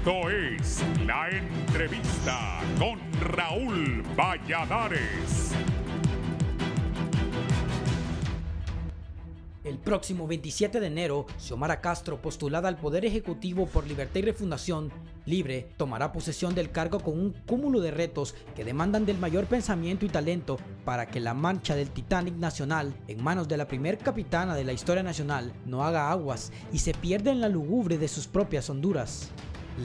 Esto es La Entrevista con Raúl Valladares. El próximo 27 de enero, Xiomara Castro, postulada al Poder Ejecutivo por Libertad y Refundación Libre, tomará posesión del cargo con un cúmulo de retos que demandan del mayor pensamiento y talento para que la mancha del Titanic nacional, en manos de la primer capitana de la historia nacional, no haga aguas y se pierda en la lugubre de sus propias Honduras.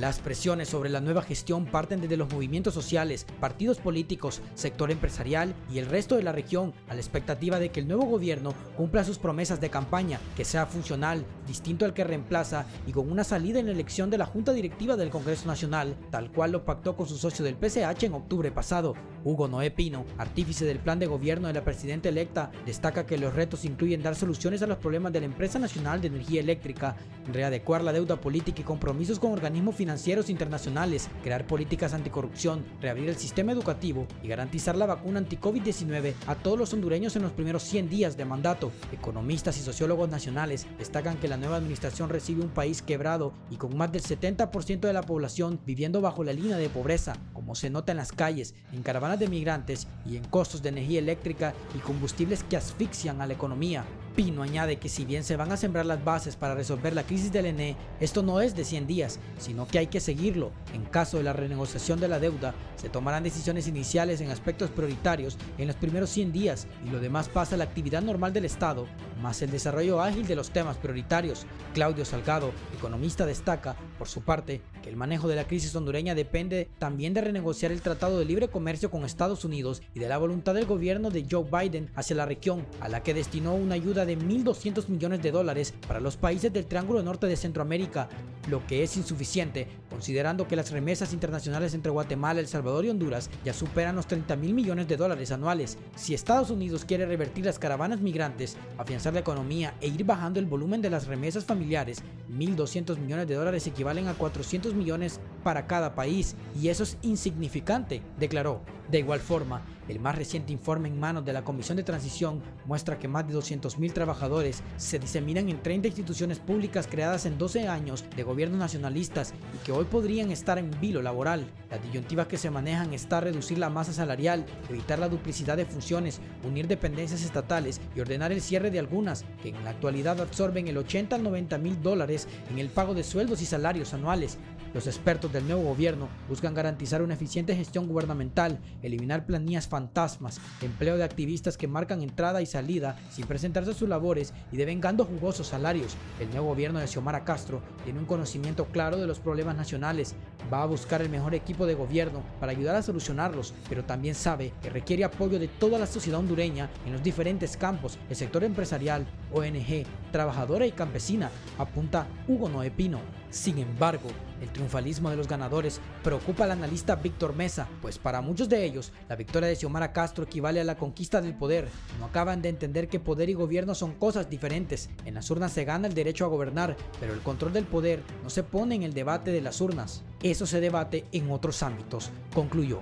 Las presiones sobre la nueva gestión parten desde los movimientos sociales, partidos políticos, sector empresarial y el resto de la región, a la expectativa de que el nuevo gobierno cumpla sus promesas de campaña, que sea funcional, distinto al que reemplaza y con una salida en la elección de la Junta Directiva del Congreso Nacional, tal cual lo pactó con su socio del PCH en octubre pasado. Hugo Noé Pino, artífice del plan de gobierno de la presidenta electa, destaca que los retos incluyen dar soluciones a los problemas de la Empresa Nacional de Energía Eléctrica, readecuar la deuda política y compromisos con organismos financieros internacionales, crear políticas anticorrupción, reabrir el sistema educativo y garantizar la vacuna anti-COVID-19 a todos los hondureños en los primeros 100 días de mandato. Economistas y sociólogos nacionales destacan que la nueva administración recibe un país quebrado y con más del 70% de la población viviendo bajo la línea de pobreza, como se nota en las calles, en caravanas de migrantes y en costos de energía eléctrica y combustibles que asfixian a la economía. Pino añade que si bien se van a sembrar las bases para resolver la crisis del ENE, esto no es de 100 días, sino que hay que seguirlo. En caso de la renegociación de la deuda, se tomarán decisiones iniciales en aspectos prioritarios en los primeros 100 días y lo demás pasa a la actividad normal del Estado, más el desarrollo ágil de los temas prioritarios. Claudio Salgado, economista, destaca, por su parte, que el manejo de la crisis hondureña depende también de renegociar el Tratado de Libre Comercio con Estados Unidos y de la voluntad del gobierno de Joe Biden hacia la región, a la que destinó una ayuda de $1.200 millones para los países del Triángulo Norte de Centroamérica, lo que es insuficiente, considerando que las remesas internacionales entre Guatemala, El Salvador y Honduras ya superan los $30.000 millones anuales. Si Estados Unidos quiere revertir las caravanas migrantes, afianzar la economía e ir bajando el volumen de las remesas familiares, $1.200 millones equivalen a 400 millones para cada país, y eso es insignificante, declaró. De igual forma, el más reciente informe en manos de la Comisión de Transición muestra que más de 200.000 trabajadores se diseminan en 30 instituciones públicas creadas en 12 años de gobiernos nacionalistas y que hoy podrían estar en vilo laboral. Las disyuntivas que se manejan está reducir la masa salarial, evitar la duplicidad de funciones, unir dependencias estatales y ordenar el cierre de algunas, que en la actualidad absorben el 80 al 90 mil dólares en el pago de sueldos y salarios anuales. Los expertos del nuevo gobierno buscan garantizar una eficiente gestión gubernamental, eliminar planillas fantasmas, empleo de activistas que marcan entrada y salida sin presentarse a sus labores y devengando jugosos salarios. El nuevo gobierno de Xiomara Castro tiene un conocimiento claro de los problemas nacionales, va a buscar el mejor equipo de gobierno para ayudar a solucionarlos, pero también sabe que requiere apoyo de toda la sociedad hondureña en los diferentes campos, el sector empresarial, ONG, trabajadora y campesina, apunta Hugo Noé Pino. Sin embargo, el triunfalismo de los ganadores preocupa al analista Víctor Mesa, pues para muchos de ellos, la victoria de Xiomara Castro equivale a la conquista del poder. No acaban de entender que poder y gobierno son cosas diferentes. En las urnas se gana el derecho a gobernar, pero el control del poder no se pone en el debate de las urnas. Eso se debate en otros ámbitos, concluyó.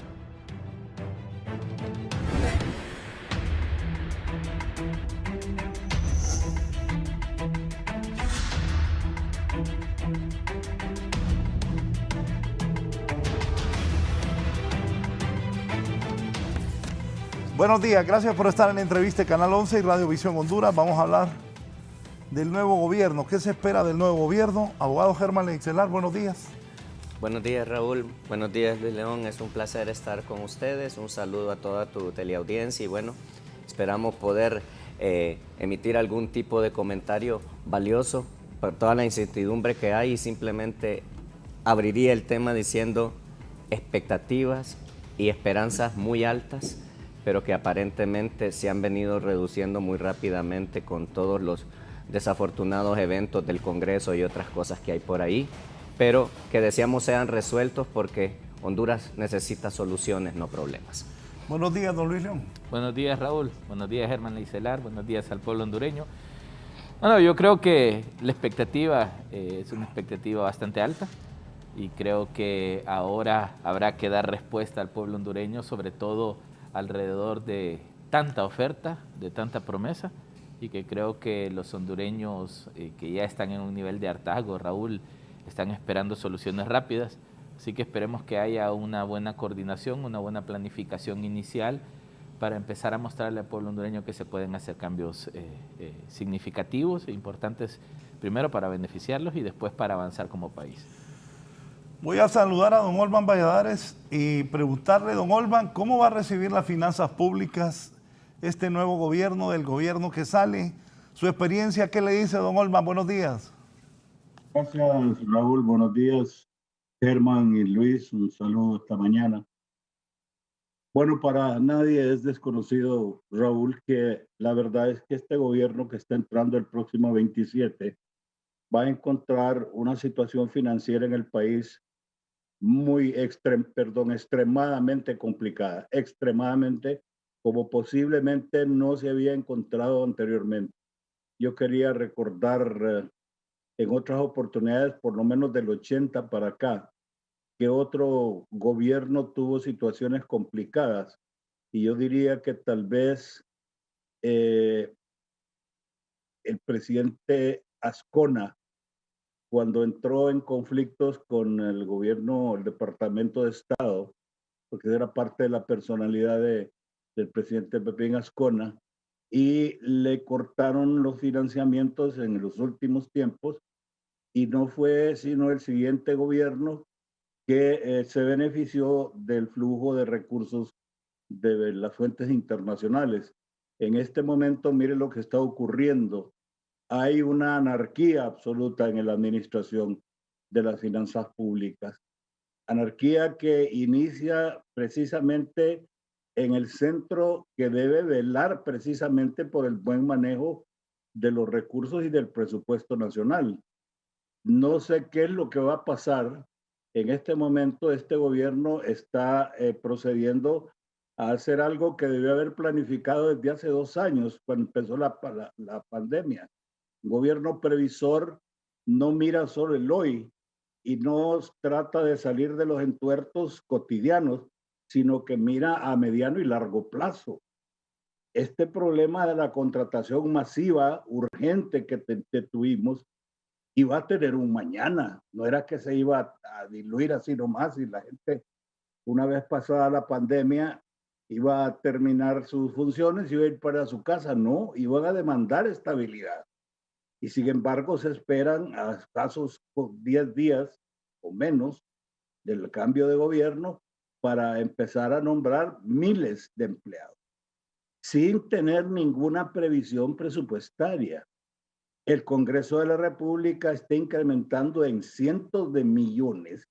Buenos días, gracias por estar en la entrevista de Canal 11 y Radio Visión Honduras. Vamos a hablar del nuevo gobierno. ¿Qué se espera del nuevo gobierno? Abogado Germán Leixelar, buenos días. Buenos días, Raúl. Buenos días, Luis León. Es un placer estar con ustedes. Un saludo a toda tu teleaudiencia y bueno, esperamos poder emitir algún tipo de comentario valioso por toda la incertidumbre que hay y simplemente abriría el tema diciendo expectativas y esperanzas muy altas, pero que aparentemente se han venido reduciendo muy rápidamente con todos los desafortunados eventos del Congreso y otras cosas que hay por ahí, pero que deseamos sean resueltos porque Honduras necesita soluciones, no problemas. Buenos días, don Luis León. Buenos días, Raúl. Buenos días, Germán Leixelar. Buenos días al pueblo hondureño. Bueno, yo creo que la expectativa es una expectativa bastante alta y creo que ahora habrá que dar respuesta al pueblo hondureño, sobre todo alrededor de tanta oferta, de tanta promesa, y que creo que los hondureños que ya están en un nivel de hartazgo, Raúl, están esperando soluciones rápidas. Así que esperemos que haya una buena coordinación, una buena planificación inicial para empezar a mostrarle al pueblo hondureño que se pueden hacer cambios significativos e importantes, primero para beneficiarlos y después para avanzar como país. Voy a saludar a don Olman Valladares y preguntarle, don Olman, ¿cómo va a recibir las finanzas públicas este nuevo gobierno, del gobierno que sale? Su experiencia, ¿qué le dice, don Olman? Buenos días. Gracias, Raúl. Buenos días, Germán y Luis. Un saludo esta mañana. Bueno, para nadie es desconocido, Raúl, que la verdad es que este gobierno que está entrando el próximo 27 va a encontrar una situación financiera en el país extremadamente complicada, extremadamente, como posiblemente no se había encontrado anteriormente. Yo quería recordar en otras oportunidades, por lo menos del 80 para acá, que otro gobierno tuvo situaciones complicadas. Y yo diría que tal vez el presidente Azcona, cuando entró en conflictos con el gobierno, el Departamento de Estado, porque era parte de la personalidad del presidente Pepín Azcona, y le cortaron los financiamientos en los últimos tiempos, y no fue sino el siguiente gobierno que se benefició del flujo de recursos de las fuentes internacionales. En este momento, mire lo que está ocurriendo. Hay una anarquía absoluta en la administración de las finanzas públicas. Anarquía que inicia precisamente en el centro que debe velar precisamente por el buen manejo de los recursos y del presupuesto nacional. No sé qué es lo que va a pasar. En este momento, este gobierno está procediendo a hacer algo que debió haber planificado desde hace 2 años, cuando empezó la pandemia. Un gobierno previsor no mira solo el hoy y no trata de salir de los entuertos cotidianos, sino que mira a mediano y largo plazo. Este problema de la contratación masiva, urgente que tuvimos, iba a tener un mañana. No era que se iba a diluir así nomás y la gente, una vez pasada la pandemia, iba a terminar sus funciones y iba a ir para su casa. No, iban a demandar estabilidad. Y sin embargo se esperan a escasos 10 días o menos del cambio de gobierno para empezar a nombrar miles de empleados sin tener ninguna previsión presupuestaria. El Congreso de la República está incrementando en cientos de millones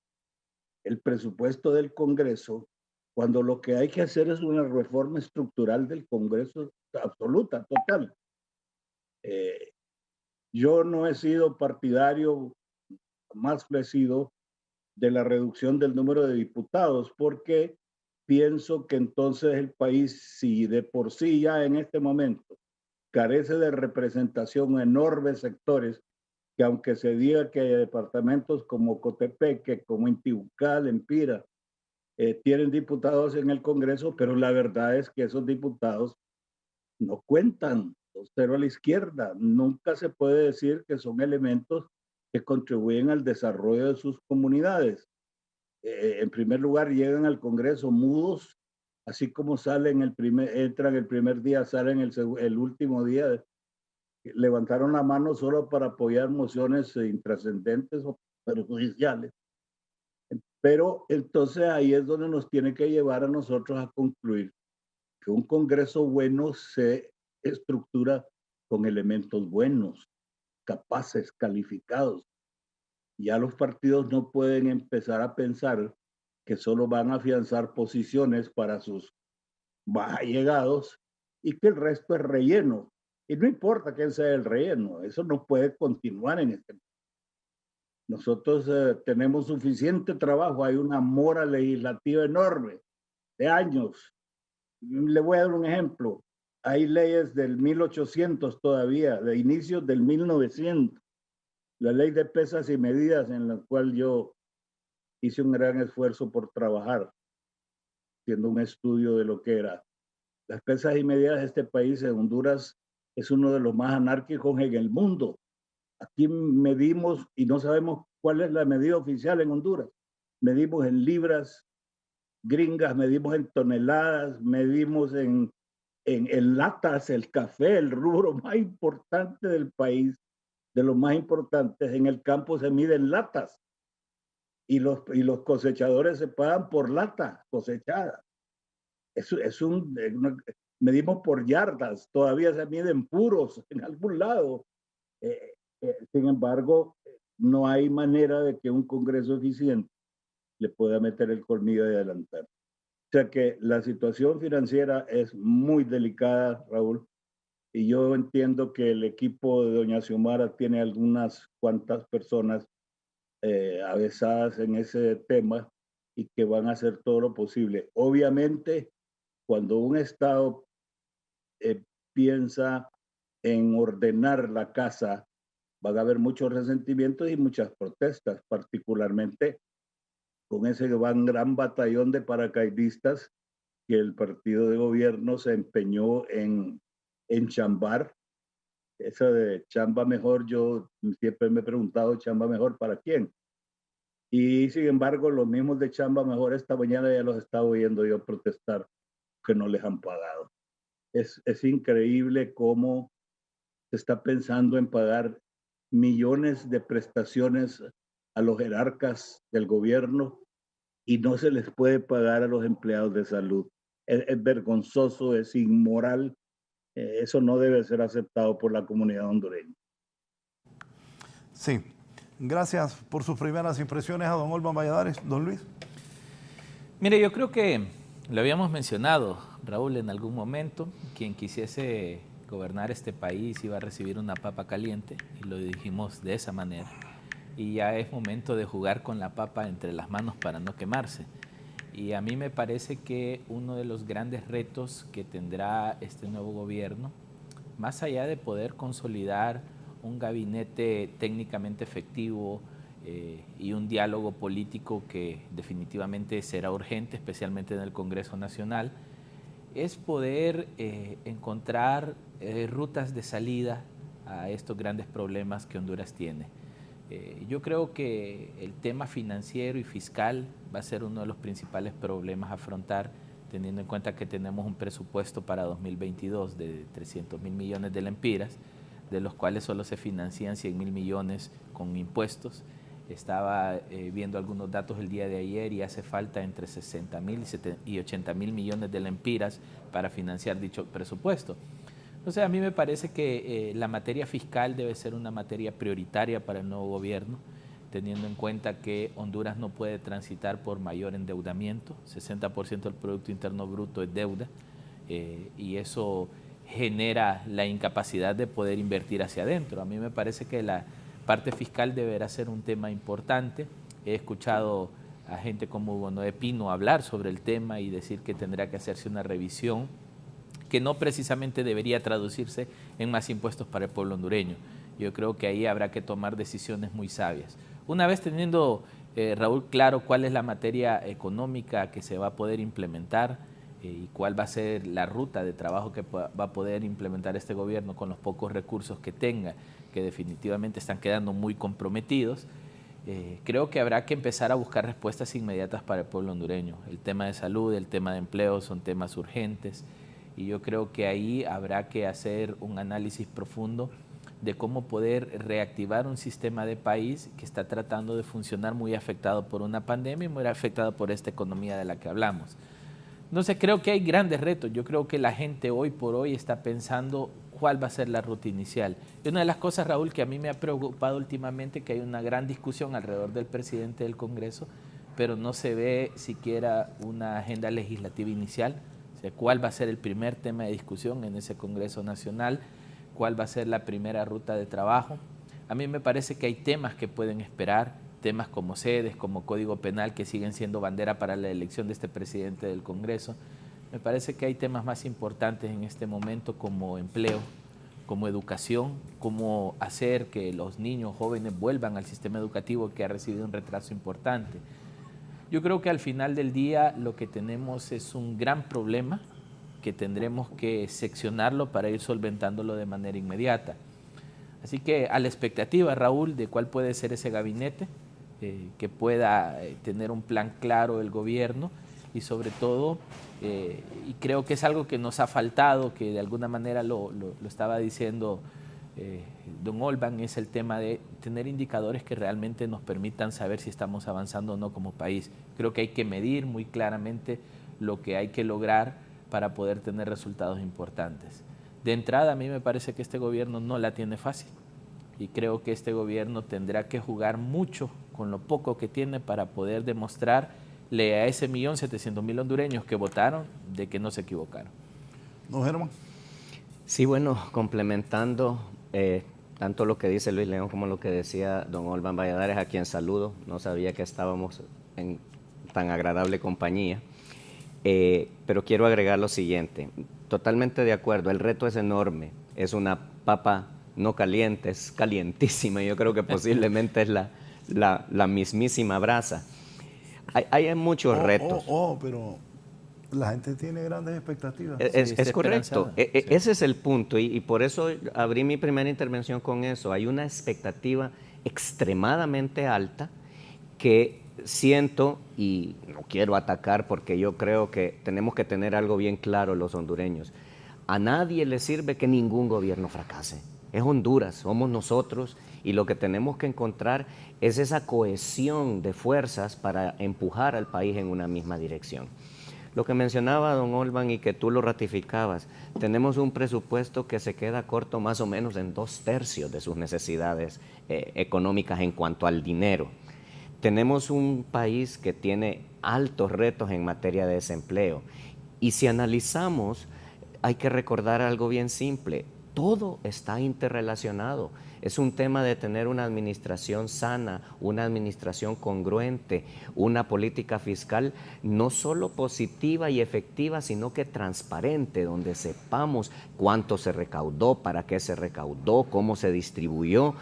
el presupuesto del Congreso, cuando lo que hay que hacer es una reforma estructural del Congreso absoluta, total. Yo no he sido partidario, más lo he sido, de la reducción del número de diputados, porque pienso que entonces el país, si de por sí ya en este momento carece de representación en enormes sectores, que aunque se diga que departamentos como Cotepeque, como Intibucal, Empira, tienen diputados en el Congreso, pero la verdad es que esos diputados no cuentan, cero a la izquierda. Nunca se puede decir que son elementos que contribuyen al desarrollo de sus comunidades. En primer lugar, llegan al Congreso mudos, así como salen entran el primer día, salen el último día. Levantaron la mano solo para apoyar mociones intrascendentes o perjudiciales. Pero entonces ahí es donde nos tiene que llevar a nosotros a concluir que un Congreso bueno se estructura con elementos buenos, capaces, calificados. Ya los partidos no pueden empezar a pensar que solo van a afianzar posiciones para sus más allegados y que el resto es relleno. Y no importa quién sea el relleno, eso no puede continuar en este momento. Nosotros tenemos suficiente trabajo, hay una mora legislativa enorme de años. Le voy a dar un ejemplo. Hay leyes del 1800 todavía, de inicios del 1900. La ley de pesas y medidas, en la cual yo hice un gran esfuerzo por trabajar, haciendo un estudio de lo que era. Las pesas y medidas de este país, en Honduras, es uno de los más anárquicos en el mundo. Aquí medimos y no sabemos cuál es la medida oficial en Honduras. medimos en libras gringas, medimos en toneladas, medimos en latas, el café, el rubro más importante del país, de los más importantes, en el campo se mide en latas y los cosechadores se pagan por lata cosechada. Medimos por yardas, todavía se miden puros en algún lado. Sin embargo, no hay manera de que un Congreso eficiente le pueda meter el colmillo y adelantar. O sea que la situación financiera es muy delicada, Raúl, y yo entiendo que el equipo de doña Xiomara tiene algunas cuantas personas avesadas en ese tema y que van a hacer todo lo posible. Obviamente, cuando un Estado piensa en ordenar la casa, van a haber muchos resentimientos y muchas protestas, particularmente con ese gran batallón de paracaidistas que el partido de gobierno se empeñó en chambar. Eso de chamba mejor, yo siempre me he preguntado, chamba mejor para quién. Y sin embargo, los mismos de chamba mejor esta mañana ya los estaba oyendo yo protestar que no les han pagado. Es increíble cómo se está pensando en pagar millones de prestaciones a los jerarcas del gobierno y no se les puede pagar a los empleados de salud. Es vergonzoso, es inmoral. Eso no debe ser aceptado por la comunidad hondureña. Sí. Gracias por sus primeras impresiones a don Olvan Valladares. Don Luis. Mire, yo creo que lo habíamos mencionado, Raúl, en algún momento. Quien quisiese gobernar este país iba a recibir una papa caliente, y lo dijimos de esa manera. Y ya es momento de jugar con la papa entre las manos para no quemarse. Y a mí me parece que uno de los grandes retos que tendrá este nuevo gobierno, más allá de poder consolidar un gabinete técnicamente efectivo y un diálogo político que definitivamente será urgente, especialmente en el Congreso Nacional, es poder encontrar rutas de salida a estos grandes problemas que Honduras tiene. Yo creo que el tema financiero y fiscal va a ser uno de los principales problemas a afrontar, teniendo en cuenta que tenemos un presupuesto para 2022 de 300.000 millones de lempiras, de los cuales solo se financian 100.000 millones con impuestos. Estaba viendo algunos datos el día de ayer y hace falta entre 60.000 y 80.000 millones de lempiras para financiar dicho presupuesto. Entonces a mí me parece que la materia fiscal debe ser una materia prioritaria para el nuevo gobierno, teniendo en cuenta que Honduras no puede transitar por mayor endeudamiento. 60% del Producto Interno Bruto es deuda y eso genera la incapacidad de poder invertir hacia adentro. A mí me parece que la parte fiscal deberá ser un tema importante. He escuchado a gente como Hugo Noé Pino hablar sobre el tema y decir que tendrá que hacerse una revisión que no precisamente debería traducirse en más impuestos para el pueblo hondureño. Yo creo que ahí habrá que tomar decisiones muy sabias. Una vez teniendo, Raúl, claro cuál es la materia económica que se va a poder implementar y cuál va a ser la ruta de trabajo que va a poder implementar este gobierno con los pocos recursos que tenga, que definitivamente están quedando muy comprometidos, creo que habrá que empezar a buscar respuestas inmediatas para el pueblo hondureño. El tema de salud, el tema de empleo son temas urgentes y yo creo que ahí habrá que hacer un análisis profundo de cómo poder reactivar un sistema de país que está tratando de funcionar muy afectado por una pandemia y muy afectado por esta economía de la que hablamos. Entonces creo que hay grandes retos. Yo creo que la gente hoy por hoy está pensando cuál va a ser la ruta inicial. Y una de las cosas, Raúl, que a mí me ha preocupado últimamente, que hay una gran discusión alrededor del presidente del Congreso, pero no se ve siquiera una agenda legislativa inicial. O sea, cuál va a ser el primer tema de discusión en ese Congreso Nacional, cuál va a ser la primera ruta de trabajo. A mí me parece que hay temas que pueden esperar, temas como sedes, como Código Penal, que siguen siendo bandera para la elección de este presidente del Congreso. Me parece que hay temas más importantes en este momento como empleo, como educación, cómo hacer que los niños jóvenes vuelvan al sistema educativo que ha recibido un retraso importante. Yo creo que al final del día lo que tenemos es un gran problema que tendremos que seccionarlo para ir solventándolo de manera inmediata. Así que a la expectativa, Raúl, de cuál puede ser ese gabinete, que pueda tener un plan claro el gobierno y sobre todo, y creo que es algo que nos ha faltado, que de alguna manera lo estaba diciendo don Olban, es el tema de tener indicadores que realmente nos permitan saber si estamos avanzando o no como país. Creo que hay que medir muy claramente lo que hay que lograr para poder tener resultados importantes. De entrada, a mí me parece que este gobierno no la tiene fácil y creo que este gobierno tendrá que jugar mucho con lo poco que tiene para poder demostrarle a ese 1.700.000 hondureños que votaron de que no se equivocaron. Don Germán. Sí, bueno, complementando tanto lo que dice Luis León como lo que decía don Olban Valladares, a quien saludo, no sabía que estábamos en tan agradable compañía, pero quiero agregar lo siguiente, totalmente de acuerdo, el reto es enorme, es una papa no caliente, es calientísima, yo creo que posiblemente es la mismísima brasa. Hay muchos retos. Pero la gente tiene grandes expectativas. Es correcto, ese es el punto y por eso abrí mi primera intervención con eso. Hay una expectativa extremadamente alta que siento, y no quiero atacar porque yo creo que tenemos que tener algo bien claro los hondureños. A nadie le sirve que ningún gobierno fracase. Es Honduras, somos nosotros y lo que tenemos que encontrar es esa cohesión de fuerzas para empujar al país en una misma dirección. Lo que mencionaba don Olban y que tú lo ratificabas, tenemos un presupuesto que se queda corto más o menos en 2/3 de sus necesidades económicas en cuanto al dinero. Tenemos un país que tiene altos retos en materia de desempleo y si analizamos hay que recordar algo bien simple, todo está interrelacionado. Es un tema de tener una administración sana, una administración congruente, una política fiscal no solo positiva y efectiva, sino que transparente, donde sepamos cuánto se recaudó, para qué se recaudó, cómo se distribuyó.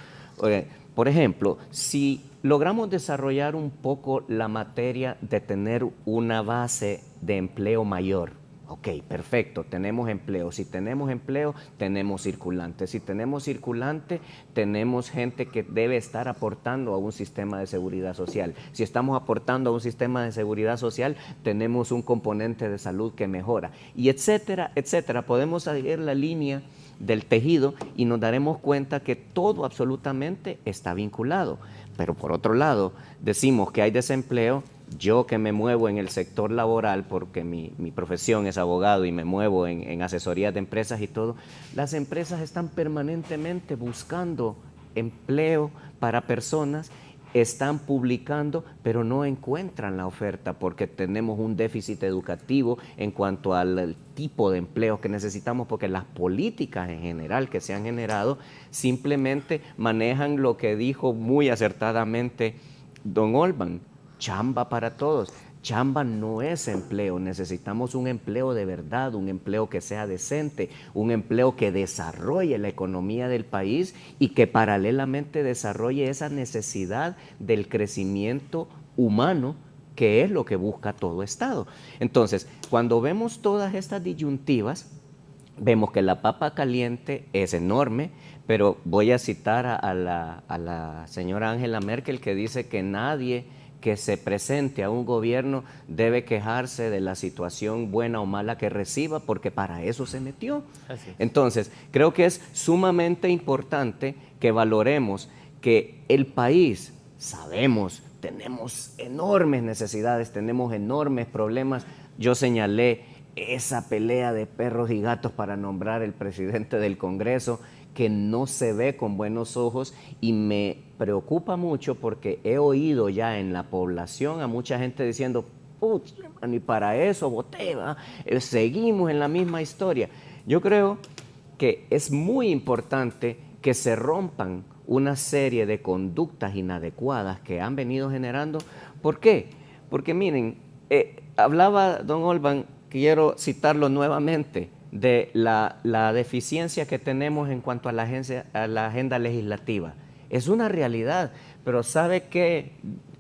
Por ejemplo, si logramos desarrollar un poco la materia de tener una base de empleo mayor, ok, perfecto, tenemos empleo. Si tenemos empleo, tenemos circulante. Si tenemos circulante, tenemos gente que debe estar aportando a un sistema de seguridad social. Si estamos aportando a un sistema de seguridad social, tenemos un componente de salud que mejora. Y etcétera, etcétera. Podemos seguir la línea del tejido y nos daremos cuenta que todo absolutamente está vinculado. Pero por otro lado, decimos que hay desempleo. Yo que me muevo en el sector laboral, porque mi profesión es abogado y me muevo en asesorías de empresas y todo, las empresas están permanentemente buscando empleo para personas, están publicando, pero no encuentran la oferta porque tenemos un déficit educativo en cuanto al tipo de empleo que necesitamos, porque las políticas en general que se han generado simplemente manejan lo que dijo muy acertadamente don Olban, chamba para todos. Chamba no es empleo, necesitamos un empleo de verdad, un empleo que sea decente, un empleo que desarrolle la economía del país y que paralelamente desarrolle esa necesidad del crecimiento humano, que es lo que busca todo Estado. Entonces, cuando vemos todas estas disyuntivas, vemos que la papa caliente es enorme, pero voy a citar a la señora Angela Merkel, que dice que nadie que se presente a un gobierno debe quejarse de la situación buena o mala que reciba, porque para eso se metió. Entonces, creo que es sumamente importante que valoremos que el país, sabemos, tenemos enormes necesidades, tenemos enormes problemas. Yo señalé esa pelea de perros y gatos para nombrar el presidente del Congreso, que no se ve con buenos ojos y me preocupa mucho porque he oído ya en la población a mucha gente diciendo, putz, ni para eso voté, seguimos en la misma historia. Yo creo que es muy importante que se rompan una serie de conductas inadecuadas que han venido generando. ¿Por qué? Porque miren, hablaba don Olban, quiero citarlo nuevamente, de la deficiencia que tenemos en cuanto a la agenda legislativa. Es una realidad, pero ¿sabe qué?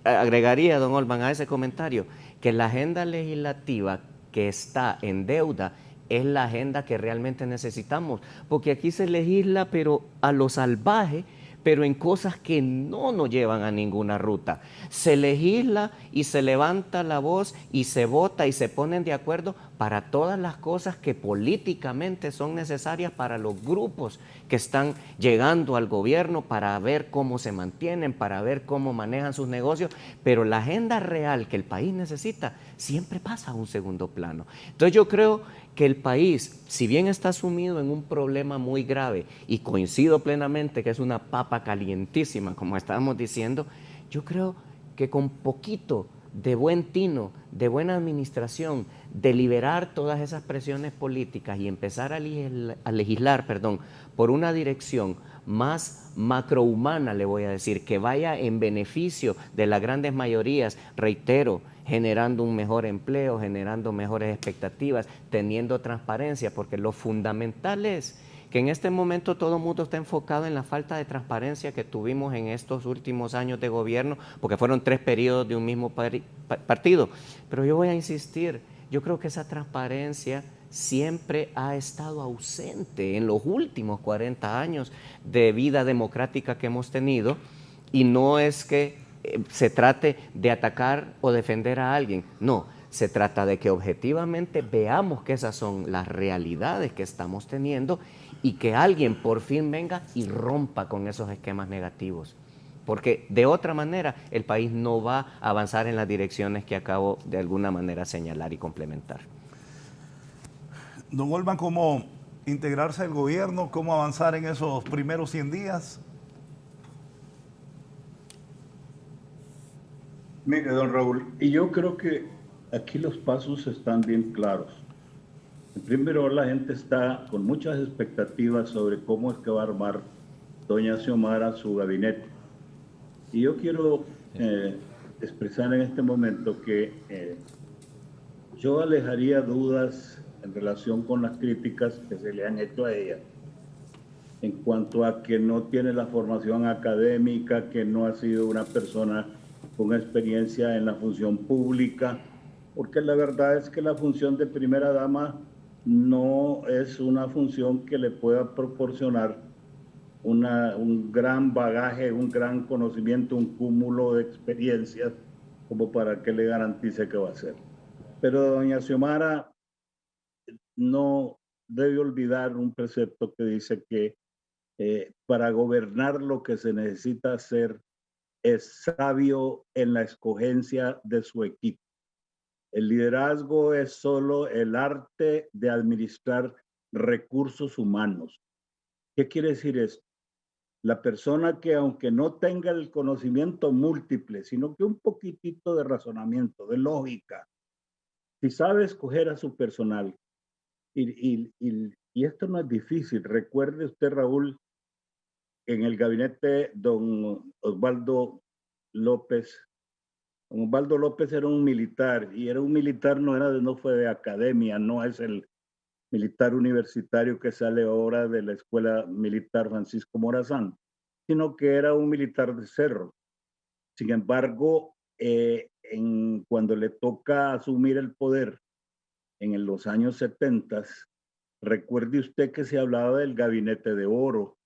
Agregaría, don Olban, a ese comentario, que la agenda legislativa que está en deuda es la agenda que realmente necesitamos, porque aquí se legisla, pero a lo salvaje, pero en cosas que no nos llevan a ninguna ruta. Se legisla y se levanta la voz y se vota y se ponen de acuerdo para todas las cosas que políticamente son necesarias para los grupos que están llegando al gobierno, para ver cómo se mantienen, para ver cómo manejan sus negocios, pero la agenda real que el país necesita siempre pasa a un segundo plano. Entonces yo creo que el país, si bien está sumido en un problema muy grave, y coincido plenamente que es una papa calientísima, como estábamos diciendo, yo creo que con poquito de buen tino, de buena administración, de liberar todas esas presiones políticas y empezar a legislar, por una dirección más macrohumana, le voy a decir, que vaya en beneficio de las grandes mayorías, reitero, generando un mejor empleo, generando mejores expectativas, teniendo transparencia, porque lo fundamental es que en este momento todo el mundo está enfocado en la falta de transparencia que tuvimos en estos últimos años de gobierno, porque fueron 3 periodos de un mismo partido. Pero yo voy a insistir, yo creo que esa transparencia siempre ha estado ausente en los últimos 40 años de vida democrática que hemos tenido, y no es que se trate de atacar o defender a alguien, no, se trata de que objetivamente veamos que esas son las realidades que estamos teniendo y que alguien por fin venga y rompa con esos esquemas negativos. Porque de otra manera el país no va a avanzar en las direcciones que acabo de alguna manera señalar y complementar. Don Olman, ¿cómo integrarse al gobierno? ¿Cómo avanzar en esos primeros 100 días? Mire, don Raúl, y yo creo que aquí los pasos están bien claros. Primero, la gente está con muchas expectativas sobre cómo es que va a armar doña Xiomara su gabinete. Y yo quiero expresar en este momento que yo alejaría dudas en relación con las críticas que se le han hecho a ella, en cuanto a que no tiene la formación académica, que no ha sido una persona con experiencia en la función pública, porque la verdad es que la función de primera dama no es una función que le pueda proporcionar un gran bagaje, un gran conocimiento, un cúmulo de experiencias como para que le garantice que va a hacer. Pero doña Xiomara no debe olvidar un precepto que dice que para gobernar lo que se necesita hacer es sabio en la escogencia de su equipo. El liderazgo es solo el arte de administrar recursos humanos. ¿Qué quiere decir esto? La persona que, aunque no tenga el conocimiento múltiple, sino que un poquitito de razonamiento, de lógica, si sabe escoger a su personal, y esto no es difícil. Recuerde usted, Raúl, en el gabinete don Osvaldo López. Don Osvaldo López era un militar, y era un militar, no fue de academia, no es el militar universitario que sale ahora de la Escuela Militar Francisco Morazán, sino que era un militar de cerro. Sin embargo, cuando le toca asumir el poder en los años 70, recuerde usted que se hablaba del gabinete de oro.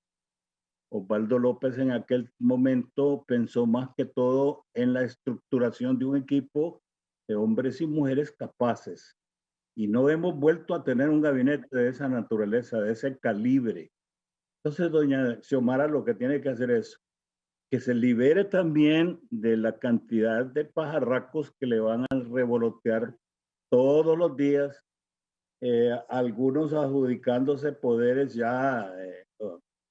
Osvaldo López en aquel momento pensó más que todo en la estructuración de un equipo de hombres y mujeres capaces. Y no hemos vuelto a tener un gabinete de esa naturaleza, de ese calibre. Entonces, doña Xiomara lo que tiene que hacer es que se libere también de la cantidad de pajarracos que le van a revolotear todos los días, algunos adjudicándose poderes ya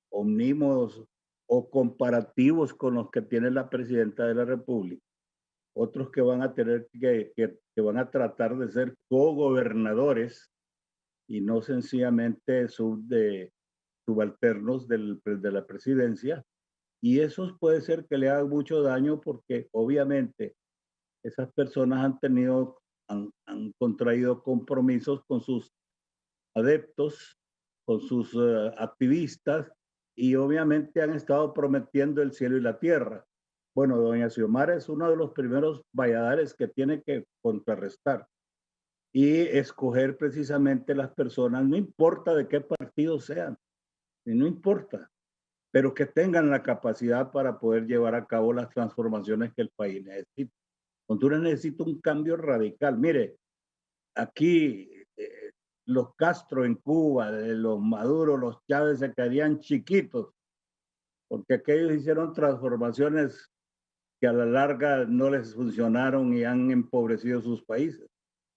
omnímodos o comparativos con los que tiene la presidenta de la República. Otros que van a tener que van a tratar de ser co-gobernadores y no sencillamente subalternos de la presidencia. Y esos puede ser que le hagan mucho daño, porque obviamente esas personas han contraído compromisos con sus adeptos, con sus activistas, y obviamente han estado prometiendo el cielo y la tierra. Bueno, doña Xiomara es uno de los primeros Valladares que tiene que contrarrestar y escoger precisamente las personas, no importa de qué partido sean, no importa. pero que tengan la capacidad para poder llevar a cabo las transformaciones que el país necesita. Honduras necesita un cambio radical. Mire, aquí los Castro en Cuba, los Maduro, los Chávez se quedarían chiquitos, porque aquellos hicieron transformaciones que a la larga no les funcionaron y han empobrecido sus países.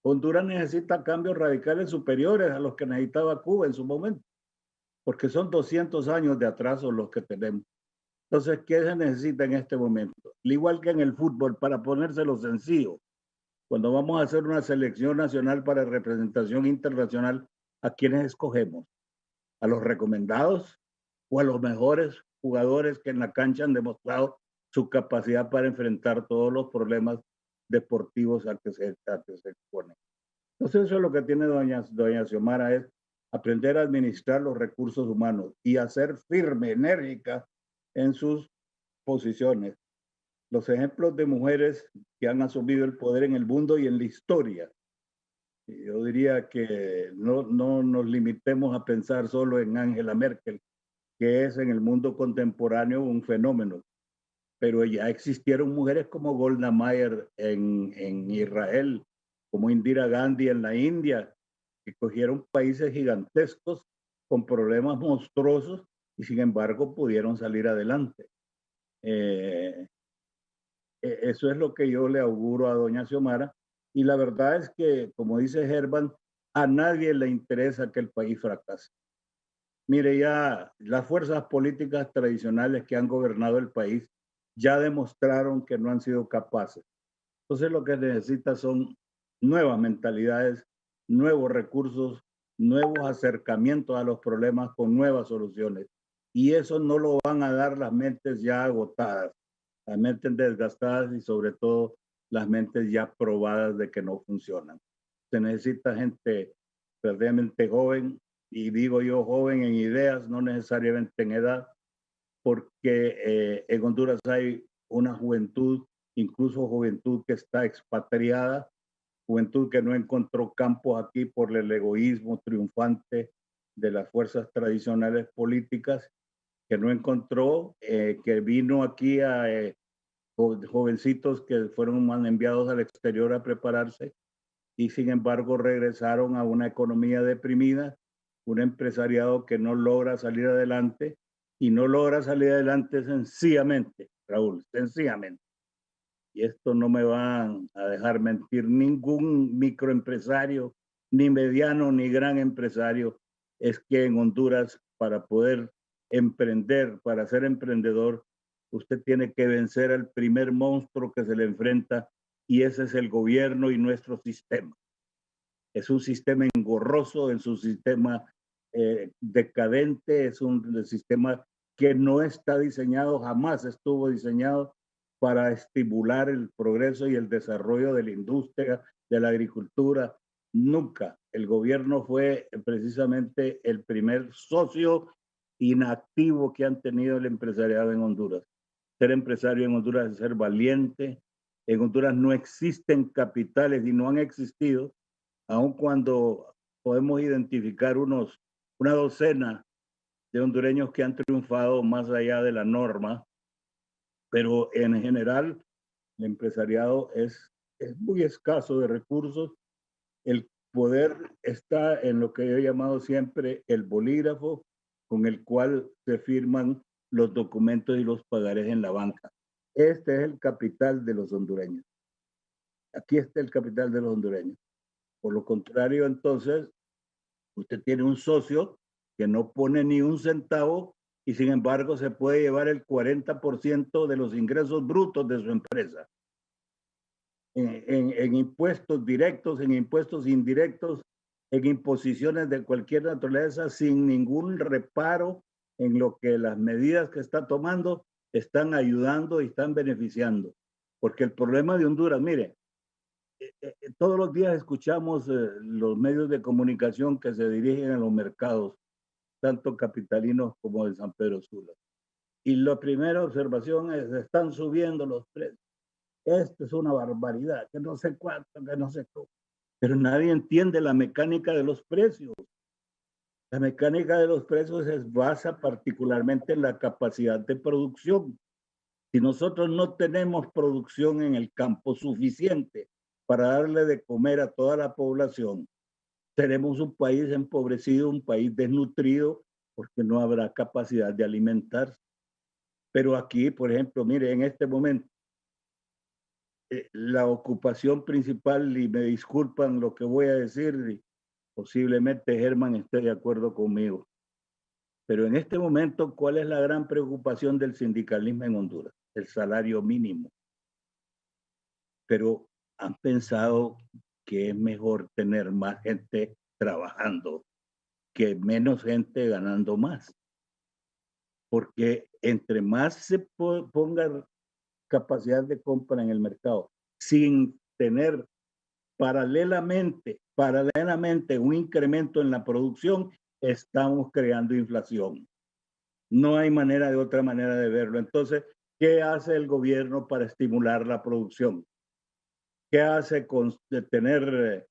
Honduras necesita cambios radicales superiores a los que necesitaba Cuba en su momento, porque son 200 años de atraso los que tenemos. Entonces, ¿qué se necesita en este momento? Al igual que en el fútbol, para ponérselo sencillo, cuando vamos a hacer una selección nacional para representación internacional, ¿a quiénes escogemos? ¿A los recomendados o a los mejores jugadores que en la cancha han demostrado su capacidad para enfrentar todos los problemas deportivos a que se exponen? Entonces, eso es lo que tiene doña Xiomara, es aprender a administrar los recursos humanos y a ser firme, enérgica en sus posiciones. Los ejemplos de mujeres que han asumido el poder en el mundo y en la historia. Yo diría que no nos limitemos a pensar solo en Angela Merkel, que es en el mundo contemporáneo un fenómeno, pero ya existieron mujeres como Golda Meir en Israel, como Indira Gandhi en la India, que cogieron países gigantescos con problemas monstruosos y sin embargo pudieron salir adelante. Eso es lo que yo le auguro a doña Xiomara, y la verdad es que, como dice Herman, a nadie le interesa que el país fracase. Mire, ya las fuerzas políticas tradicionales que han gobernado el país ya demostraron que no han sido capaces. Entonces lo que necesita son nuevas mentalidades, nuevos recursos, nuevos acercamientos a los problemas con nuevas soluciones. Y eso no lo van a dar las mentes ya agotadas, las mentes desgastadas y sobre todo las mentes ya probadas de que no funcionan. Se necesita gente verdaderamente joven, y digo yo joven en ideas, no necesariamente en edad, porque en Honduras hay una juventud, incluso juventud que está expatriada, juventud que no encontró campo aquí por el egoísmo triunfante de las fuerzas tradicionales políticas, que no encontró, que vino aquí a jovencitos que fueron enviados al exterior a prepararse y sin embargo regresaron a una economía deprimida, un empresariado que no logra salir adelante, y no logra salir adelante sencillamente, Raúl, sencillamente. Y esto no me van a dejar mentir ningún microempresario, ni mediano, ni gran empresario, es que en Honduras, para poder emprender, para ser emprendedor, usted tiene que vencer al primer monstruo que se le enfrenta, y ese es el gobierno y nuestro sistema. Es un sistema engorroso, es un sistema decadente, es un sistema que no está diseñado, jamás estuvo diseñado para estimular el progreso y el desarrollo de la industria, de la agricultura. Nunca. El gobierno fue precisamente el primer socio inactivo que han tenido el empresariado en Honduras. Ser empresario en Honduras es ser valiente. En Honduras no existen capitales y no han existido, aun cuando podemos identificar una docena de hondureños que han triunfado más allá de la norma, pero en general el empresariado es muy escaso de recursos. El poder está en lo que yo he llamado siempre el bolígrafo, con el cual se firman los documentos y los pagarés en la banca. Este es el capital de los hondureños. Aquí está el capital de los hondureños. Por lo contrario, entonces, usted tiene un socio que no pone ni un centavo y sin embargo se puede llevar el 40% de los ingresos brutos de su empresa. En impuestos directos, en impuestos indirectos, en imposiciones de cualquier naturaleza, sin ningún reparo en lo que las medidas que está tomando están ayudando y están beneficiando. Porque el problema de Honduras, mire, todos los días escuchamos los medios de comunicación que se dirigen a los mercados, tanto capitalinos como de San Pedro Sula. Y la primera observación es, están subiendo los precios. Esto es una barbaridad, que no sé cuánto, que no sé cómo. Pero nadie entiende la mecánica de los precios. La mecánica de los precios se basa particularmente en la capacidad de producción. Si nosotros no tenemos producción en el campo suficiente para darle de comer a toda la población, seremos un país empobrecido, un país desnutrido, porque no habrá capacidad de alimentarse. Pero aquí, por ejemplo, mire, en este momento, la ocupación principal, y me disculpan lo que voy a decir, y posiblemente Germán esté de acuerdo conmigo, pero en este momento, ¿cuál es la gran preocupación del sindicalismo en Honduras? El salario mínimo. Pero han pensado que es mejor tener más gente trabajando que menos gente ganando más. Porque entre más se ponga capacidad de compra en el mercado sin tener paralelamente un incremento en la producción, estamos creando inflación. No hay otra manera de verlo. Entonces, ¿qué hace el gobierno para estimular la producción? ¿Qué hace con tener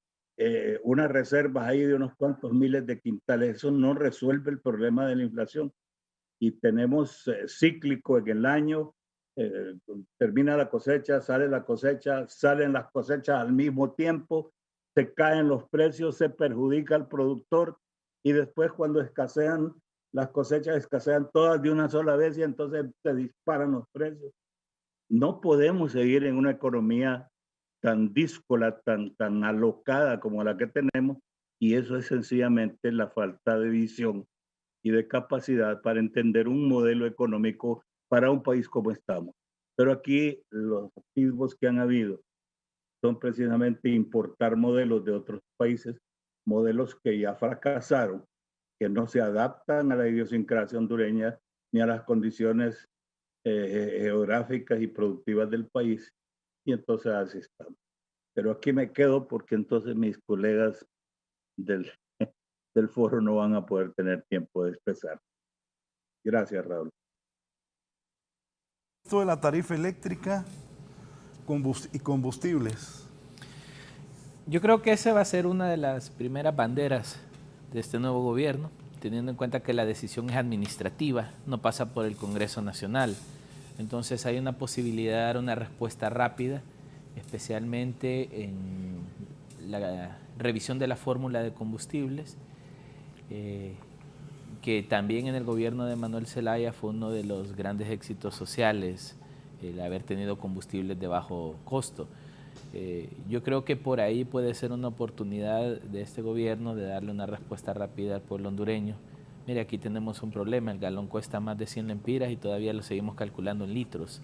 unas reservas ahí de unos cuantos miles de quintales? Eso no resuelve el problema de la inflación. Y tenemos cíclico en el año, termina la cosecha, salen las cosechas al mismo tiempo, se caen los precios, se perjudica al productor y después cuando escasean las cosechas, escasean todas de una sola vez y entonces se disparan los precios. No podemos seguir en una economía tan díscola, tan alocada como la que tenemos, y eso es sencillamente la falta de visión y de capacidad para entender un modelo económico para un país como estamos. Pero aquí los activos que han habido son precisamente importar modelos de otros países, modelos que ya fracasaron, que no se adaptan a la idiosincrasia hondureña ni a las condiciones geográficas y productivas del país, y entonces así estamos. Pero aquí me quedo porque entonces mis colegas del foro no van a poder tener tiempo de expresar. Gracias, Raúl. Esto de la tarifa eléctrica y combustibles. Yo creo que esa va a ser una de las primeras banderas de este nuevo gobierno, teniendo en cuenta que la decisión es administrativa, no pasa por el Congreso Nacional. Entonces hay una posibilidad de dar una respuesta rápida, especialmente en la revisión de la fórmula de combustibles, que también en el gobierno de Manuel Zelaya fue uno de los grandes éxitos sociales, el haber tenido combustibles de bajo costo. Yo creo que por ahí puede ser una oportunidad de este gobierno de darle una respuesta rápida al pueblo hondureño. Mire, aquí tenemos un problema, el galón cuesta más de 100 lempiras y todavía lo seguimos calculando en litros.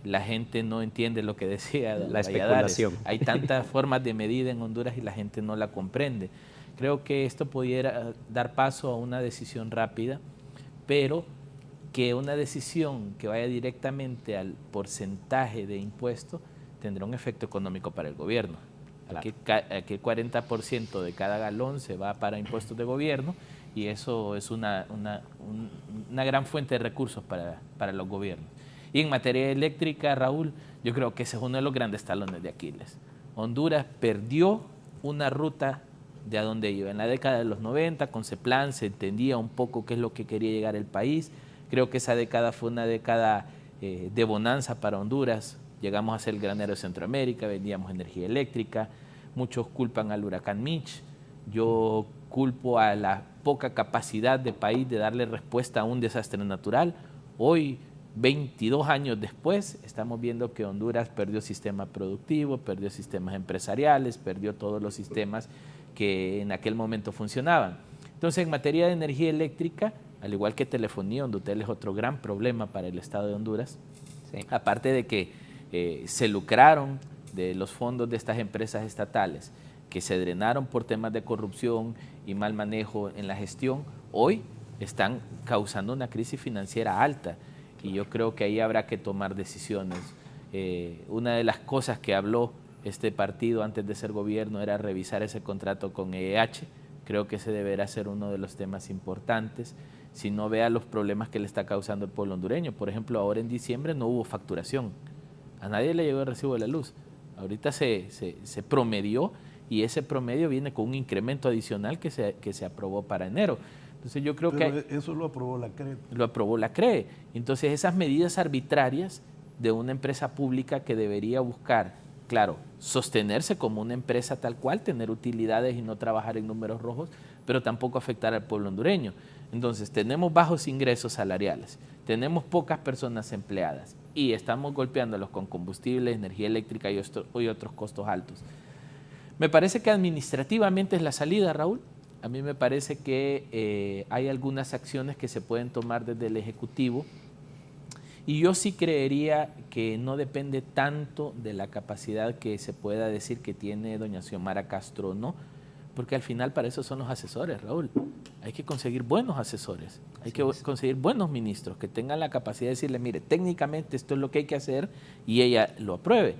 La gente no entiende lo que decía la especulación. Hay tantas formas de medida en Honduras y la gente no la comprende. Creo que esto pudiera dar paso a una decisión rápida, pero que una decisión que vaya directamente al porcentaje de impuesto tendrá un efecto económico para el gobierno. Aquí el 40% de cada galón se va para impuestos de gobierno y eso es una gran fuente de recursos para los gobiernos. Y en materia eléctrica, Raúl, yo creo que ese es uno de los grandes talones de Aquiles. Honduras perdió una ruta de a dónde iba. En la década de los 90, con CEPLAN, se entendía un poco qué es lo que quería llegar el país. Creo que esa década fue una década de bonanza para Honduras. Llegamos a ser el granero de Centroamérica, vendíamos energía eléctrica. Muchos culpan al huracán Mitch. Yo culpo a la poca capacidad del país de darle respuesta a un desastre natural. Hoy, 22 años después, estamos viendo que Honduras perdió sistema productivo, perdió sistemas empresariales, perdió todos los sistemas que en aquel momento funcionaban. Entonces, en materia de energía eléctrica, al igual que telefonía, Hondutel es otro gran problema para el Estado de Honduras. Sí. Aparte de que se lucraron de los fondos de estas empresas estatales, que se drenaron por temas de corrupción y mal manejo en la gestión, hoy están causando una crisis financiera alta. Y yo creo que ahí habrá que tomar decisiones. Una de las cosas que habló este partido antes de ser gobierno era revisar ese contrato con EEH. Creo que ese deberá ser uno de los temas importantes. Si no, vea los problemas que le está causando el pueblo hondureño. Por ejemplo, ahora en diciembre no hubo facturación. A nadie le llegó el recibo de la luz. Ahorita se promedió y ese promedio viene con un incremento adicional que se aprobó para enero. Entonces yo creo Pero que... eso lo aprobó la CRE. Lo aprobó la CRE. Entonces esas medidas arbitrarias de una empresa pública que debería buscar, claro, sostenerse como una empresa tal cual, tener utilidades y no trabajar en números rojos, pero tampoco afectar al pueblo hondureño. Entonces tenemos bajos ingresos salariales, tenemos pocas personas empleadas y estamos golpeándolos con combustible, energía eléctrica y otros costos altos. Me parece que administrativamente es la salida, Raúl. A mí me parece que hay algunas acciones que se pueden tomar desde el Ejecutivo y yo sí creería que no depende tanto de la capacidad que se pueda decir que tiene doña Xiomara Castro o no, porque al final para eso son los asesores, Raúl. Hay que conseguir buenos asesores, hay que conseguir buenos ministros que tengan la capacidad de decirle, mire, técnicamente esto es lo que hay que hacer y ella lo apruebe.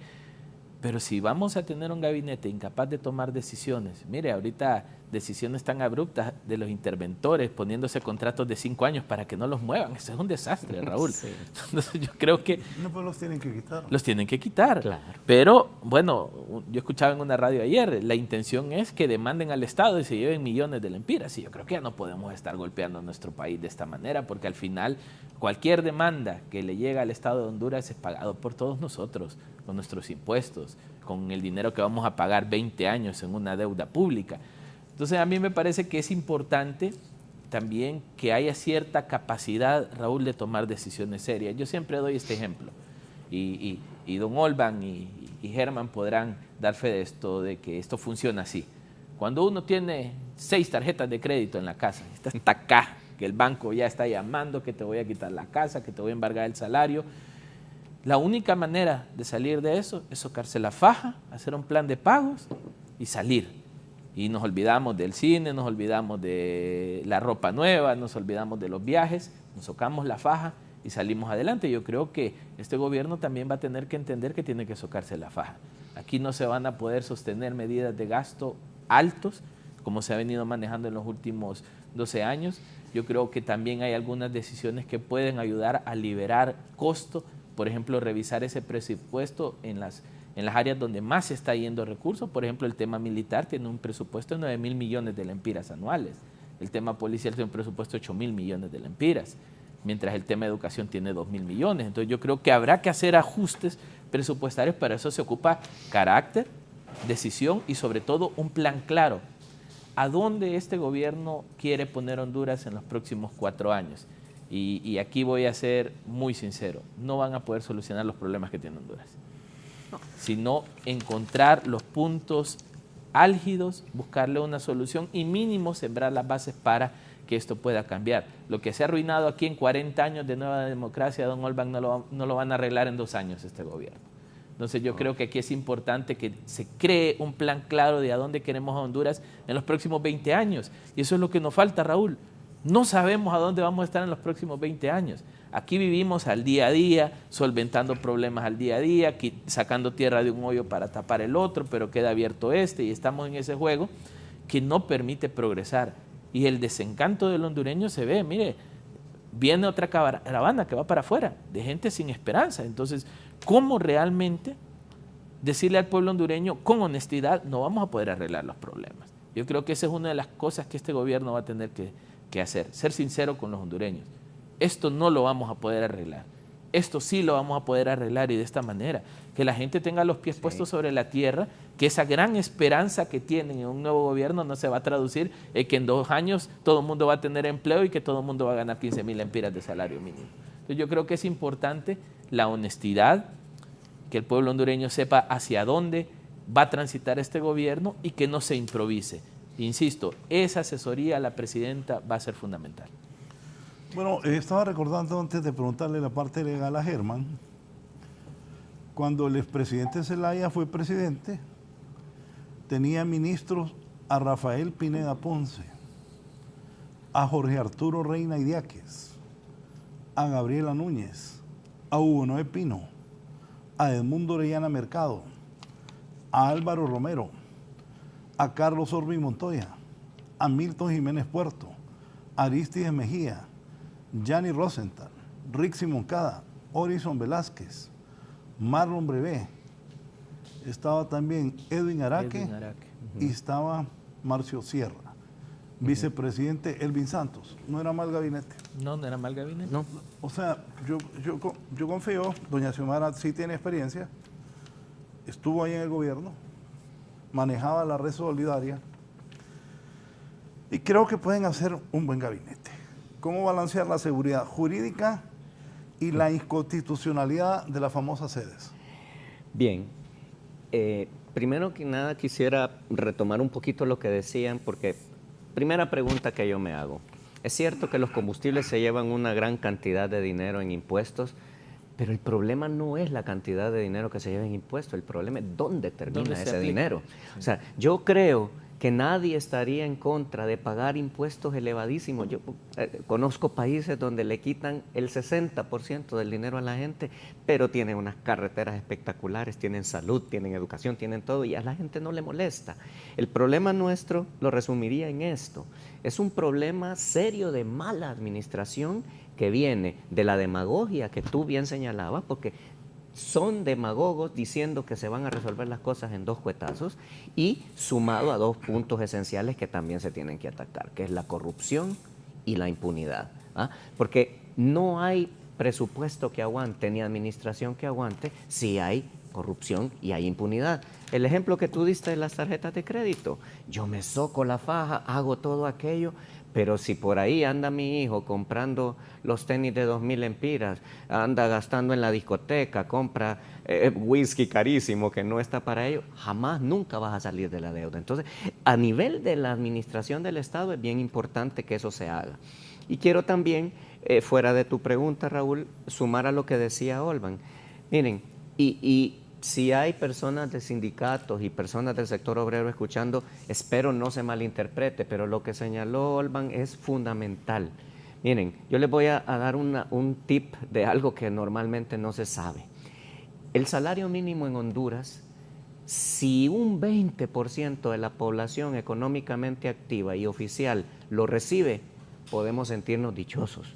Pero si vamos a tener un gabinete incapaz de tomar decisiones, mire, ahorita decisiones tan abruptas de los interventores poniéndose contratos de 5 años para que no los muevan, eso es un desastre, Raúl. Sí. Entonces yo creo que... No, pues los tienen que quitar. Los tienen que quitar. Claro. Pero, bueno, yo escuchaba en una radio ayer, la intención es que demanden al Estado y se lleven millones de lempiras. Y yo creo que ya no podemos estar golpeando a nuestro país de esta manera, porque al final cualquier demanda que le llega al Estado de Honduras es pagado por todos nosotros, con nuestros impuestos, con el dinero que vamos a pagar 20 años en una deuda pública. Entonces a mí me parece que es importante también que haya cierta capacidad, Raúl, de tomar decisiones serias. Yo siempre doy este ejemplo y don Olban y Germán podrán dar fe de esto, de que esto funciona así. Cuando uno tiene 6 tarjetas de crédito en la casa, está hasta acá, que el banco ya está llamando, que te voy a quitar la casa, que te voy a embargar el salario, la única manera de salir de eso es socarse la faja, hacer un plan de pagos y salir. Y nos olvidamos del cine, nos olvidamos de la ropa nueva, nos olvidamos de los viajes, nos socamos la faja y salimos adelante. Yo creo que este gobierno también va a tener que entender que tiene que socarse la faja. Aquí no se van a poder sostener medidas de gasto altos, como se ha venido manejando en los últimos 12 años. Yo creo que también hay algunas decisiones que pueden ayudar a liberar costo. Por ejemplo, revisar ese presupuesto en las áreas donde más se está yendo recursos. Por ejemplo, el tema militar tiene un presupuesto de 9.000 millones de lempiras anuales. El tema policial tiene un presupuesto de 8.000 millones de lempiras, mientras el tema de educación tiene 2.000 millones. Entonces yo creo que habrá que hacer ajustes presupuestarios, para eso se ocupa carácter, decisión y sobre todo un plan claro. ¿A dónde este gobierno quiere poner Honduras en los próximos 4 años? Y aquí voy a ser muy sincero, no van a poder solucionar los problemas que tiene Honduras, sino encontrar los puntos álgidos, buscarle una solución y mínimo sembrar las bases para que esto pueda cambiar. Lo que se ha arruinado aquí en 40 años de nueva democracia, don Olban, no lo van a arreglar en 2 años este gobierno. Entonces yo creo que aquí es importante que se cree un plan claro de a dónde queremos a Honduras en los próximos 20 años. Y eso es lo que nos falta, Raúl. No sabemos a dónde vamos a estar en los próximos 20 años. Aquí vivimos al día a día, solventando problemas al día a día, sacando tierra de un hoyo para tapar el otro, pero queda abierto este y estamos en ese juego que no permite progresar. Y el desencanto del hondureño se ve, mire, viene otra caravana que va para afuera, de gente sin esperanza. Entonces, ¿cómo realmente decirle al pueblo hondureño con honestidad no vamos a poder arreglar los problemas? Yo creo que esa es una de las cosas que este gobierno va a tener que hacer, ser sincero con los hondureños. Esto no lo vamos a poder arreglar, esto sí lo vamos a poder arreglar y de esta manera, que la gente tenga los pies puestos sobre la tierra, que esa gran esperanza que tienen en un nuevo gobierno no se va a traducir en que en 2 años todo el mundo va a tener empleo y que todo el mundo va a ganar 15.000 lempiras de salario mínimo. Entonces yo creo que es importante la honestidad, que el pueblo hondureño sepa hacia dónde va a transitar este gobierno y que no se improvise. Insisto, esa asesoría a la presidenta va a ser fundamental. Bueno, estaba recordando antes de preguntarle la parte legal a Germán, cuando el expresidente Zelaya fue presidente, tenía ministros a Rafael Pineda Ponce, a Jorge Arturo Reina Idiáquez, a Gabriela Núñez, a Hugo Noé Pino, a Edmundo Orellana Mercado, a Álvaro Romero, a Carlos Orbi Montoya, a Milton Jiménez Puerto, a Aristides Mejía, Gianni Rosenthal, Rixi Moncada, Orison Velázquez, Marlon Brevé, estaba también Edwin Araque y estaba Marcio Sierra. Vicepresidente Elvin Santos. ¿No era mal gabinete? No, no era mal gabinete. No. O sea, yo confío, doña Xiomara sí tiene experiencia, estuvo ahí en el gobierno, manejaba la red solidaria y creo que pueden hacer un buen gabinete. ¿Cómo balancear la seguridad jurídica y la inconstitucionalidad de las famosas sedes? Bien, primero que nada quisiera retomar un poquito lo que decían, porque primera pregunta que yo me hago. Es cierto que los combustibles se llevan una gran cantidad de dinero en impuestos, pero el problema no es la cantidad de dinero que se lleva en impuestos, el problema es dónde termina ese dinero. O sea, yo creo que nadie estaría en contra de pagar impuestos elevadísimos. Yo conozco países donde le quitan el 60% del dinero a la gente, pero tienen unas carreteras espectaculares, tienen salud, tienen educación, tienen todo, y a la gente no le molesta. El problema nuestro lo resumiría en esto. Es un problema serio de mala administración que viene de la demagogia que tú bien señalabas, porque son demagogos diciendo que se van a resolver las cosas en 2 cuetazos y sumado a 2 puntos esenciales que también se tienen que atacar, que es la corrupción y la impunidad. Porque no hay presupuesto que aguante ni administración que aguante si hay corrupción y hay impunidad. El ejemplo que tú diste de las tarjetas de crédito, yo me soco la faja, hago todo aquello, pero si por ahí anda mi hijo comprando los tenis de 2.000 lempiras, anda gastando en la discoteca, compra whisky carísimo que no está para ello, jamás, nunca vas a salir de la deuda. Entonces, a nivel de la administración del Estado es bien importante que eso se haga. Y quiero también, fuera de tu pregunta, Raúl, sumar a lo que decía Olban. Miren, y si hay personas de sindicatos y personas del sector obrero escuchando, espero no se malinterprete, pero lo que señaló Olban es fundamental. Miren, yo les voy a dar un tip de algo que normalmente no se sabe. El salario mínimo en Honduras, si un 20% de la población económicamente activa y oficial lo recibe, podemos sentirnos dichosos.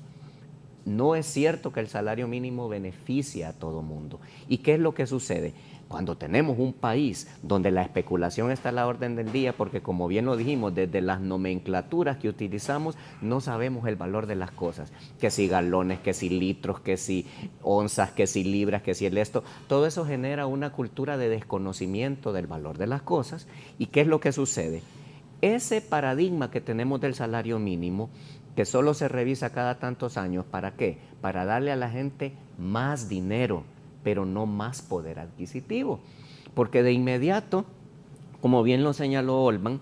No es cierto que el salario mínimo beneficia a todo mundo. ¿Y qué es lo que sucede? Cuando tenemos un país donde la especulación está a la orden del día, porque como bien lo dijimos, desde las nomenclaturas que utilizamos, no sabemos el valor de las cosas. Que si galones, que si litros, que si onzas, que si libras, que si el esto. Todo eso genera una cultura de desconocimiento del valor de las cosas. ¿Y qué es lo que sucede? Ese paradigma que tenemos del salario mínimo, que solo se revisa cada tantos años, ¿para qué? Para darle a la gente más dinero, pero no más poder adquisitivo. Porque de inmediato, como bien lo señaló Olban,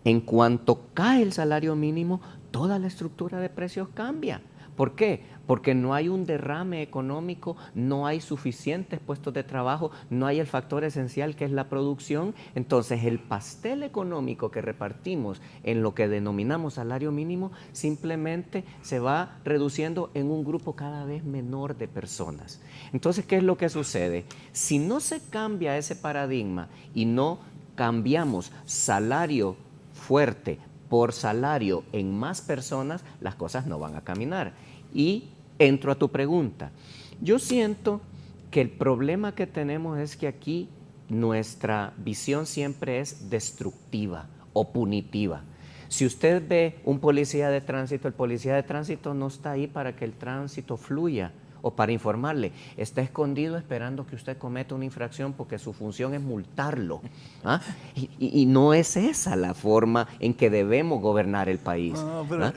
en cuanto cae el salario mínimo, toda la estructura de precios cambia. ¿Por qué? Porque no hay un derrame económico, no hay suficientes puestos de trabajo, no hay el factor esencial que es la producción. Entonces el pastel económico que repartimos en lo que denominamos salario mínimo simplemente se va reduciendo en un grupo cada vez menor de personas. Entonces, ¿qué es lo que sucede? Si no se cambia ese paradigma y no cambiamos salario fuerte por salario en más personas, las cosas no van a caminar. Y entro a tu pregunta. Yo siento que el problema que tenemos es que aquí nuestra visión siempre es destructiva o punitiva. Si usted ve un policía de tránsito, el policía de tránsito no está ahí para que el tránsito fluya o para informarle, está escondido esperando que usted cometa una infracción porque su función es multarlo. Y no es esa la forma en que debemos gobernar el país. No, pero,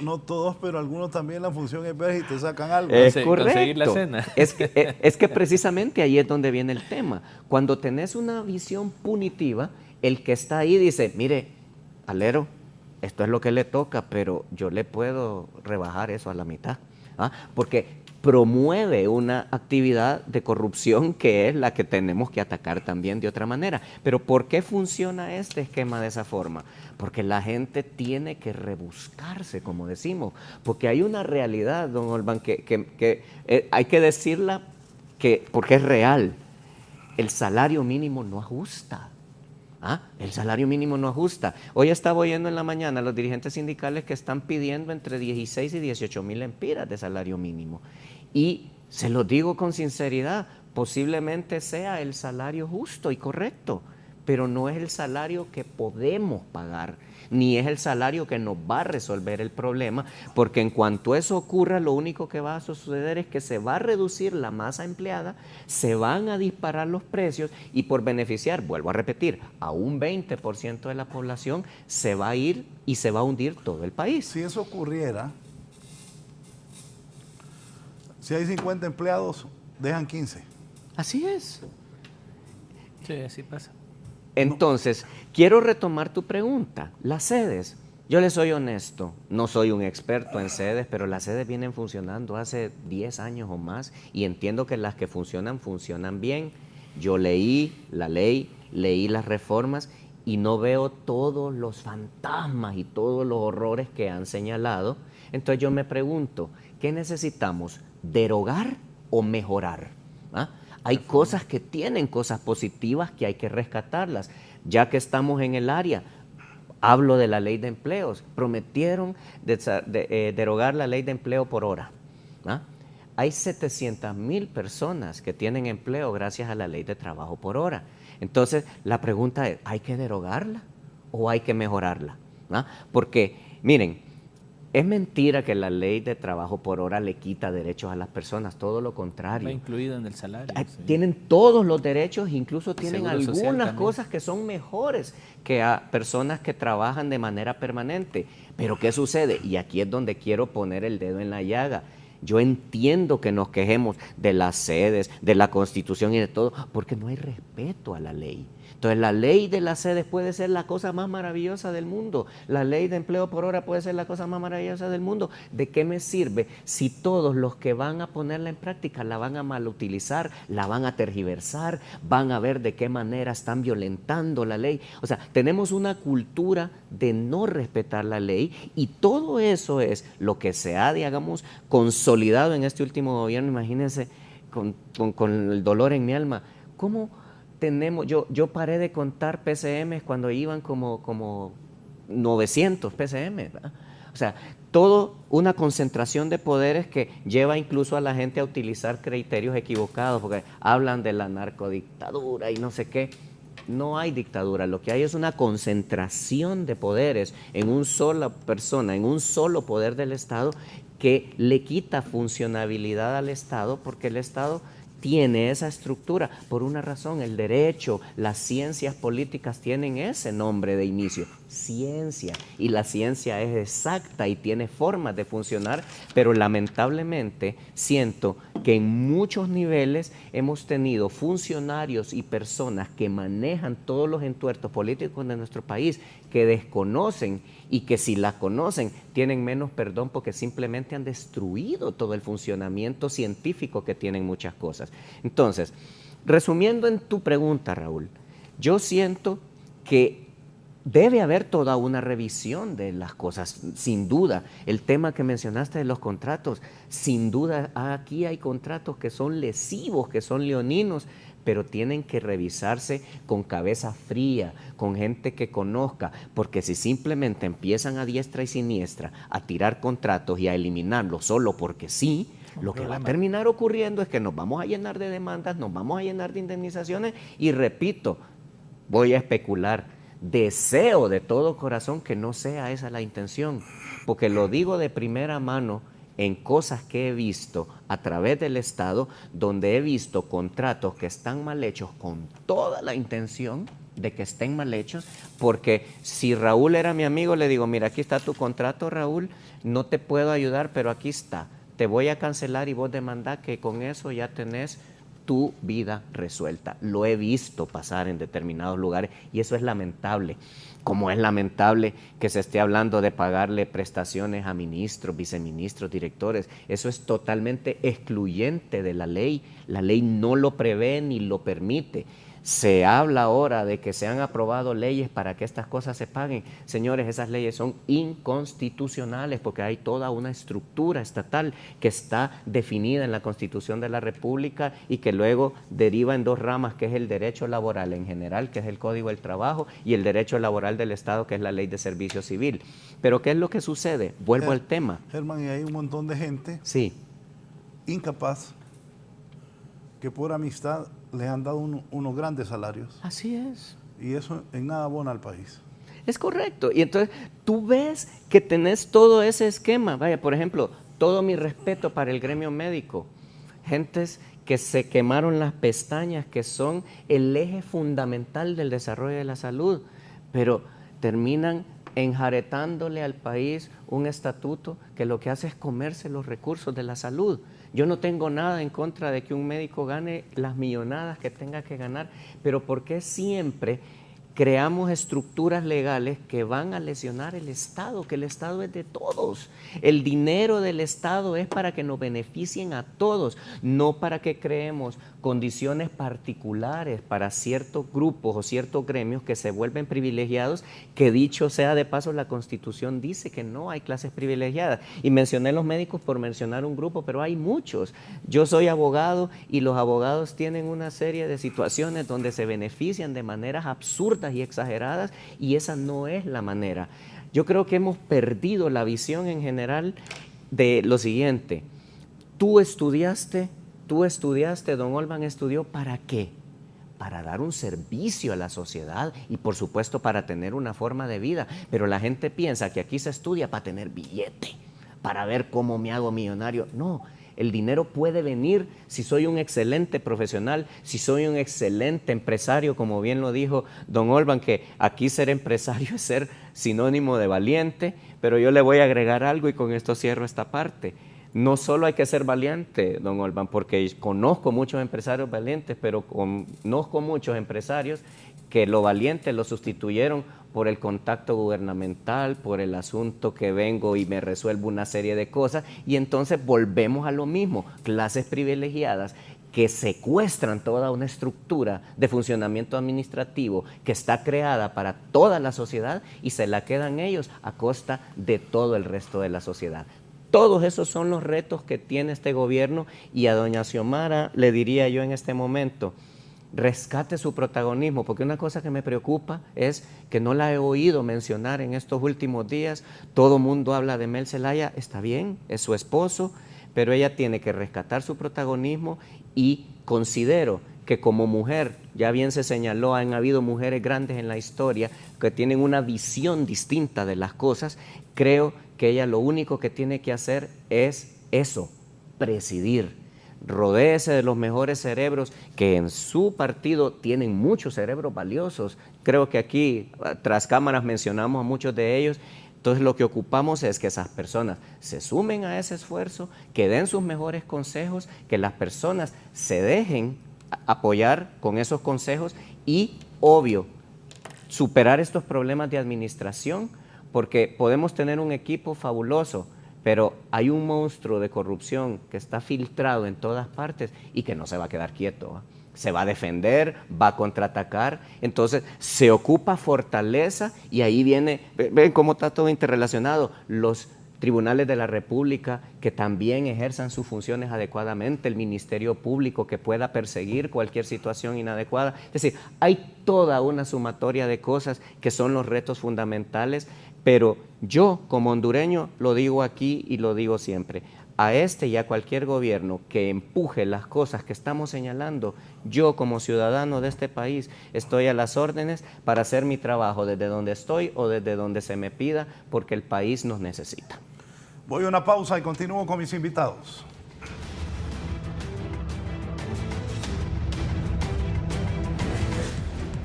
no todos, pero algunos también la función es ver si te sacan algo. Es correcto. Conseguir la cena. Es que precisamente ahí es donde viene el tema. Cuando tenés una visión punitiva, el que está ahí dice, mire, alero, esto es lo que le toca, pero yo le puedo rebajar eso a la mitad. Porque promueve una actividad de corrupción que es la que tenemos que atacar también de otra manera. Pero ¿por qué funciona este esquema de esa forma? Porque la gente tiene que rebuscarse, como decimos, porque hay una realidad, don Olban, que hay que decirla porque es real. El salario mínimo no ajusta. El salario mínimo no ajusta. Hoy estaba oyendo en la mañana a los dirigentes sindicales que están pidiendo entre 16 y 18 mil lempiras de salario mínimo. Y se lo digo con sinceridad, posiblemente sea el salario justo y correcto, pero no es el salario que podemos pagar, ni es el salario que nos va a resolver el problema, porque en cuanto eso ocurra, lo único que va a suceder es que se va a reducir la masa empleada, se van a disparar los precios y por beneficiar, vuelvo a repetir, a un 20% de la población se va a ir y se va a hundir todo el país. Si eso ocurriera, si hay 50 empleados, dejan 15. Así es. Sí, así pasa. Entonces, quiero retomar tu pregunta. Las sedes, yo les soy honesto, no soy un experto en sedes, pero las sedes vienen funcionando hace 10 años o más y entiendo que las que funcionan bien. Yo leí la ley, leí las reformas y no veo todos los fantasmas y todos los horrores que han señalado. Entonces yo me pregunto, ¿qué necesitamos? ¿Derogar o mejorar? ¿Ah? Hay cosas que tienen cosas positivas que hay que rescatarlas. Ya que estamos en el área, hablo de la ley de empleos. Prometieron derogar la ley de empleo por hora. ¿Ah? Hay 700,000 personas que tienen empleo gracias a la ley de trabajo por hora. Entonces, la pregunta es, ¿hay que derogarla o hay que mejorarla? ¿Ah? Porque, miren, es mentira que la ley de trabajo por hora le quita derechos a las personas, todo lo contrario. Va incluido en el salario. Sí. Tienen todos los derechos, incluso tienen Seguro algunas cosas que son mejores que a personas que trabajan de manera permanente. Pero ¿qué sucede? Y aquí es donde quiero poner el dedo en la llaga. Yo entiendo que nos quejemos de las sedes, de la Constitución y de todo, porque no hay respeto a la ley. Entonces la ley de las sedes puede ser la cosa más maravillosa del mundo, la ley de empleo por hora puede ser la cosa más maravillosa del mundo. ¿De qué me sirve si todos los que van a ponerla en práctica la van a malutilizar, la van a tergiversar, van a ver de qué manera están violentando la ley? O sea, tenemos una cultura de no respetar la ley y todo eso es lo que se ha, digamos, consolidado en este último gobierno. Imagínense con el dolor en mi alma, ¿cómo tenemos? Yo paré de contar PCMs cuando iban como 900 PCMs, ¿verdad? O sea, todo una concentración de poderes que lleva incluso a la gente a utilizar criterios equivocados, porque hablan de la narcodictadura y no sé qué. No hay dictadura, lo que hay es una concentración de poderes en una sola persona, en un solo poder del Estado, que le quita funcionabilidad al Estado, porque el Estado tiene esa estructura por una razón. El derecho, las ciencias políticas tienen ese nombre de inicio, ciencia, y la ciencia es exacta y tiene formas de funcionar, pero lamentablemente siento que en muchos niveles hemos tenido funcionarios y personas que manejan todos los entuertos políticos de nuestro país, que desconocen y que si la conocen tienen menos perdón porque simplemente han destruido todo el funcionamiento científico que tienen muchas cosas. Entonces, resumiendo en tu pregunta, Raúl, yo siento que debe haber toda una revisión de las cosas, sin duda. El tema que mencionaste de los contratos, sin duda aquí hay contratos que son lesivos, que son leoninos, pero tienen que revisarse con cabeza fría, con gente que conozca, porque si simplemente empiezan a diestra y siniestra a tirar contratos y a eliminarlos solo porque sí, lo que va a terminar ocurriendo es que nos vamos a llenar de demandas, nos vamos a llenar de indemnizaciones y repito, voy a especular, deseo de todo corazón que no sea esa la intención, porque lo digo de primera mano en cosas que he visto a través del Estado, donde he visto contratos que están mal hechos con toda la intención de que estén mal hechos, porque si Raúl era mi amigo, le digo, mira, aquí está tu contrato, Raúl, no te puedo ayudar, pero aquí está, te voy a cancelar y vos demandá, que con eso ya tenés tu vida resuelta. Lo he visto pasar en determinados lugares y eso es lamentable. Como es lamentable que se esté hablando de pagarle prestaciones a ministros, viceministros, directores. Eso es totalmente excluyente de la ley. La ley no lo prevé ni lo permite. Se habla ahora de que se han aprobado leyes para que estas cosas se paguen. Señores, esas leyes son inconstitucionales porque hay toda una estructura estatal que está definida en la Constitución de la República y que luego deriva en dos ramas, que es el derecho laboral en general, que es el Código del Trabajo, y el derecho laboral del Estado, que es la Ley de Servicio Civil. Pero ¿qué es lo que sucede? Vuelvo al tema. Germán, y hay un montón de gente incapaz que por amistad les han dado unos grandes salarios. Así es. y eso en nada abona al país. Es correcto. Y entonces tú ves que tenés todo ese esquema. Vaya, por ejemplo, todo mi respeto para el gremio médico. Gentes que se quemaron las pestañas, que son el eje fundamental del desarrollo de la salud, pero terminan enjaretándole al país un estatuto que lo que hace es comerse los recursos de la salud. Yo no tengo nada en contra de que un médico gane las millonadas que tenga que ganar, pero ¿por qué siempre creamos estructuras legales que van a lesionar el Estado? Que el Estado es de todos. El dinero del Estado es para que nos beneficien a todos, no para que creemos condiciones particulares para ciertos grupos o ciertos gremios que se vuelven privilegiados, que dicho sea de paso, la Constitución dice que no hay clases privilegiadas. Y mencioné los médicos por mencionar un grupo, pero hay muchos. Yo soy abogado y los abogados tienen una serie de situaciones donde se benefician de maneras absurdas y exageradas, y esa no es la manera. Yo creo que hemos perdido la visión en general de lo siguiente. Tú estudiaste, don Olvan estudió, ¿para qué? Para dar un servicio a la sociedad y por supuesto para tener una forma de vida, pero la gente piensa que aquí se estudia para tener billete, para ver cómo me hago millonario. No, el dinero puede venir si soy un excelente profesional, si soy un excelente empresario, como bien lo dijo don Olvan, que aquí ser empresario es ser sinónimo de valiente, pero yo le voy a agregar algo y con esto cierro esta parte. No solo hay que ser valiente, don Olvan, porque conozco muchos empresarios valientes, pero conozco muchos empresarios que lo valiente lo sustituyeron por el contacto gubernamental, por el asunto que vengo y me resuelvo una serie de cosas, y entonces volvemos a lo mismo, clases privilegiadas que secuestran toda una estructura de funcionamiento administrativo que está creada para toda la sociedad y se la quedan ellos a costa de todo el resto de la sociedad. Todos esos son los retos que tiene este gobierno, y a doña Xiomara le diría yo en este momento, rescate su protagonismo, porque una cosa que me preocupa es que no la he oído mencionar en estos últimos días. Todo mundo habla de Mel Zelaya, está bien, es su esposo, pero ella tiene que rescatar su protagonismo, y considero que como mujer, ya bien se señaló, han habido mujeres grandes en la historia que tienen una visión distinta de las cosas. Creo que ella lo único que tiene que hacer es eso, presidir. Rodéese de los mejores cerebros, que en su partido tienen muchos cerebros valiosos. Creo que aquí, tras cámaras, mencionamos a muchos de ellos. Entonces lo que ocupamos es que esas personas se sumen a ese esfuerzo, que den sus mejores consejos, que las personas se dejen apoyar con esos consejos y, obvio, superar estos problemas de administración, porque podemos tener un equipo fabuloso, pero hay un monstruo de corrupción que está filtrado en todas partes y que no se va a quedar quieto, ¿eh? Se va a defender, va a contraatacar, entonces se ocupa fortaleza, y ahí viene, ven cómo está todo interrelacionado, los tribunales de la República que también ejerzan sus funciones adecuadamente, el Ministerio Público que pueda perseguir cualquier situación inadecuada. Es decir, hay toda una sumatoria de cosas que son los retos fundamentales, pero yo como hondureño lo digo aquí y lo digo siempre, a este y a cualquier gobierno que empuje las cosas que estamos señalando, yo como ciudadano de este país estoy a las órdenes para hacer mi trabajo desde donde estoy o desde donde se me pida, porque el país nos necesita. Voy a una pausa y continúo con mis invitados.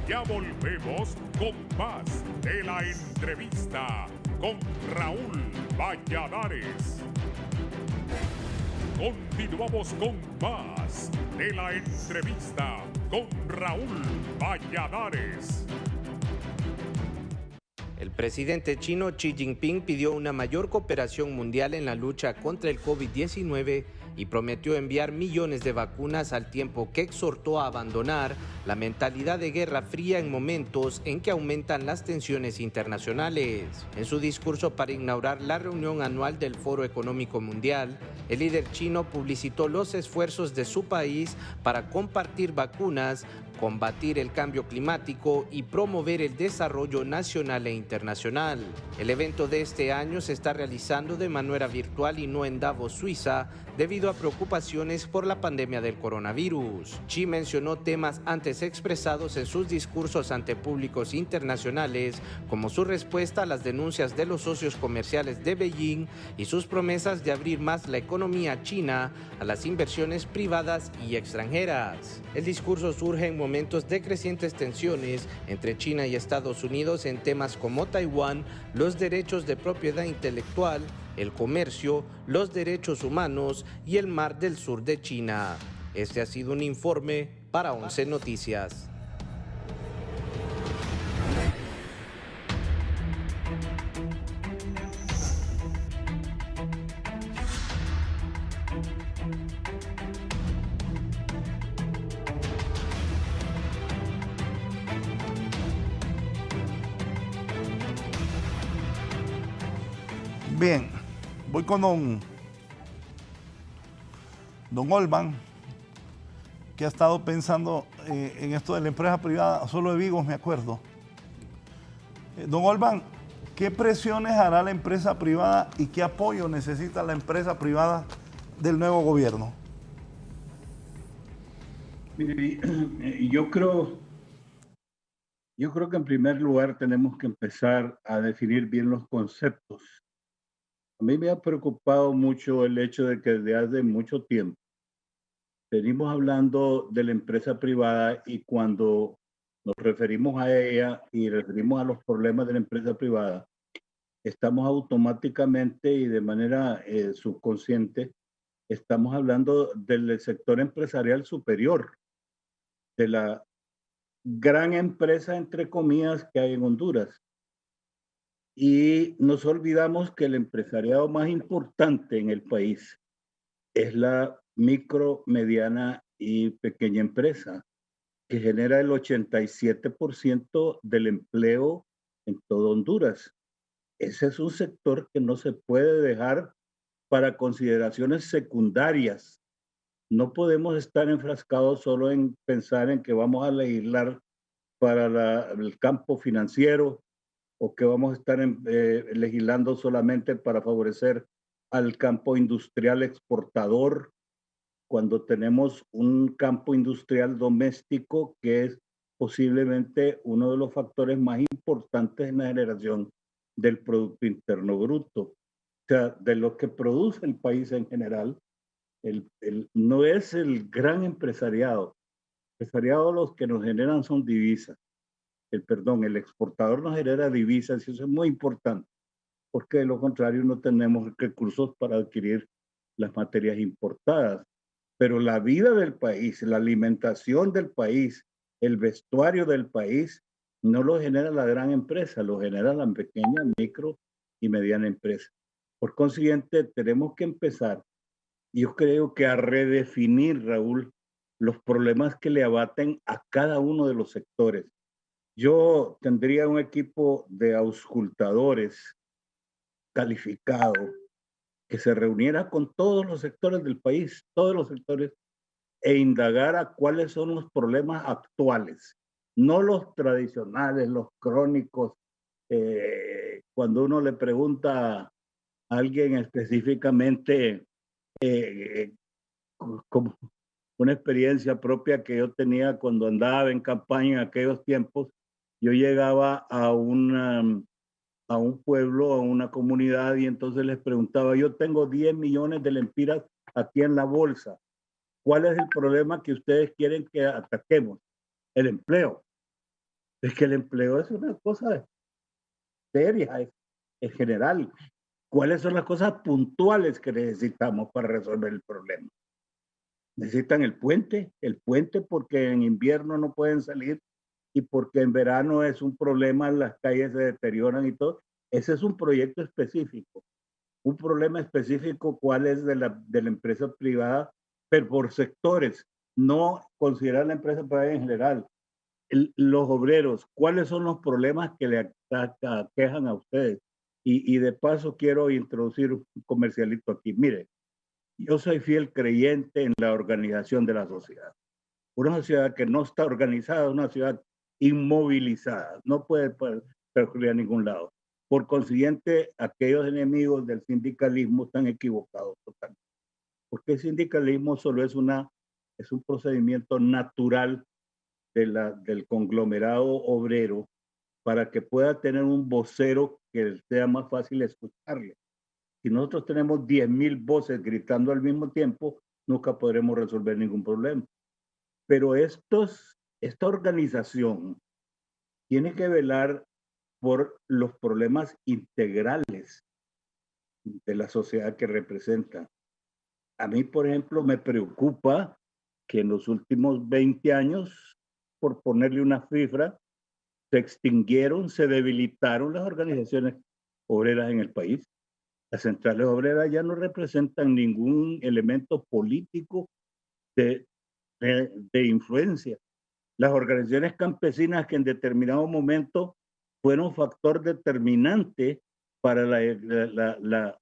Ya volvemos con más de la entrevista con Raúl Valladares. Continuamos con más de la entrevista con Raúl Valladares. El presidente chino Xi Jinping pidió una mayor cooperación mundial en la lucha contra el COVID-19 y prometió enviar millones de vacunas, al tiempo que exhortó a abandonar la mentalidad de guerra fría en momentos en que aumentan las tensiones internacionales. En su discurso para inaugurar la reunión anual del Foro Económico Mundial, el líder chino publicitó los esfuerzos de su país para compartir vacunas combatir el cambio climático y promover el desarrollo nacional e internacional. El evento de este año se está realizando de manera virtual y no en Davos, Suiza, debido a preocupaciones por la pandemia del coronavirus. Xi mencionó temas antes expresados en sus discursos ante públicos internacionales, como su respuesta a las denuncias de los socios comerciales de Beijing y sus promesas de abrir más la economía china a las inversiones privadas y extranjeras. El discurso surge en momentos de crecientes tensiones entre China y Estados Unidos en temas como Taiwán, los derechos de propiedad intelectual, el comercio, los derechos humanos y el mar del sur de China. Este ha sido un informe para 11 Noticias. Bien, voy con don Olvan, que ha estado pensando en esto de la empresa privada, solo de Vigos me acuerdo. Don Olvan, ¿qué presiones hará la empresa privada y qué apoyo necesita la empresa privada del nuevo gobierno? Mire, yo creo que en primer lugar tenemos que empezar a definir bien los conceptos. A mí me ha preocupado mucho el hecho de que desde hace mucho tiempo venimos hablando de la empresa privada y cuando nos referimos a ella y referimos a los problemas de la empresa privada, estamos automáticamente y de manera subconsciente, estamos hablando del sector empresarial superior, de la gran empresa, entre comillas, que hay en Honduras. Y nos olvidamos que el empresariado más importante en el país es la micro, mediana y pequeña empresa, que genera el 87% del empleo en todo Honduras. Ese es un sector que no se puede dejar para consideraciones secundarias. No podemos estar enfrascados solo en pensar en que vamos a legislar para el campo financiero o que vamos a estar legislando solamente para favorecer al campo industrial exportador, cuando tenemos un campo industrial doméstico que es posiblemente uno de los factores más importantes en la generación del Producto Interno Bruto. O sea, de lo que produce el país en general, no es el gran empresariado. El empresariado los que nos generan son divisas. El exportador nos genera divisas y eso es muy importante, porque de lo contrario no tenemos recursos para adquirir las materias importadas. Pero la vida del país, la alimentación del país, el vestuario del país, no lo genera la gran empresa, lo genera la pequeña, micro y mediana empresa. Por consiguiente, tenemos que empezar, yo creo que a redefinir, Raúl, los problemas que le abaten a cada uno de los sectores. Yo tendría un equipo de auscultadores calificado que se reuniera con todos los sectores del país, todos los sectores, e indagara cuáles son los problemas actuales, no los tradicionales, los crónicos. Cuando uno le pregunta a alguien específicamente, como una experiencia propia que yo tenía cuando andaba en campaña en aquellos tiempos, yo llegaba a un pueblo, a una comunidad, y entonces les preguntaba, yo tengo 10 millones de lempiras aquí en la bolsa. ¿Cuál es el problema que ustedes quieren que ataquemos? El empleo. Es que el empleo es una cosa seria, es general. ¿Cuáles son las cosas puntuales que necesitamos para resolver el problema? Necesitan el puente porque en invierno no pueden salir y porque en verano es un problema, las calles se deterioran y todo. Ese es un proyecto específico. Un problema específico, ¿cuál es de la empresa privada? Pero por sectores, no considerar la empresa privada en general. Los obreros, ¿cuáles son los problemas que le aquejan a ustedes? Y de paso quiero introducir un comercialito aquí. Mire, yo soy fiel creyente en la organización de la sociedad. Una sociedad que no está organizada, una ciudad inmovilizada, no puede perjudicar a ningún lado. Por consiguiente, aquellos enemigos del sindicalismo están equivocados totalmente. Porque el sindicalismo solo es un procedimiento natural del conglomerado obrero para que pueda tener un vocero que sea más fácil escucharle. Si nosotros tenemos 10,000 voces gritando al mismo tiempo, nunca podremos resolver ningún problema. Pero esta organización tiene que velar por los problemas integrales de la sociedad que representa. A mí, por ejemplo, me preocupa que en los últimos 20 años, por ponerle una cifra, se extinguieron, se debilitaron las organizaciones obreras en el país. Las centrales obreras ya no representan ningún elemento político de influencia. Las organizaciones campesinas que en determinado momento fueron factor determinante para la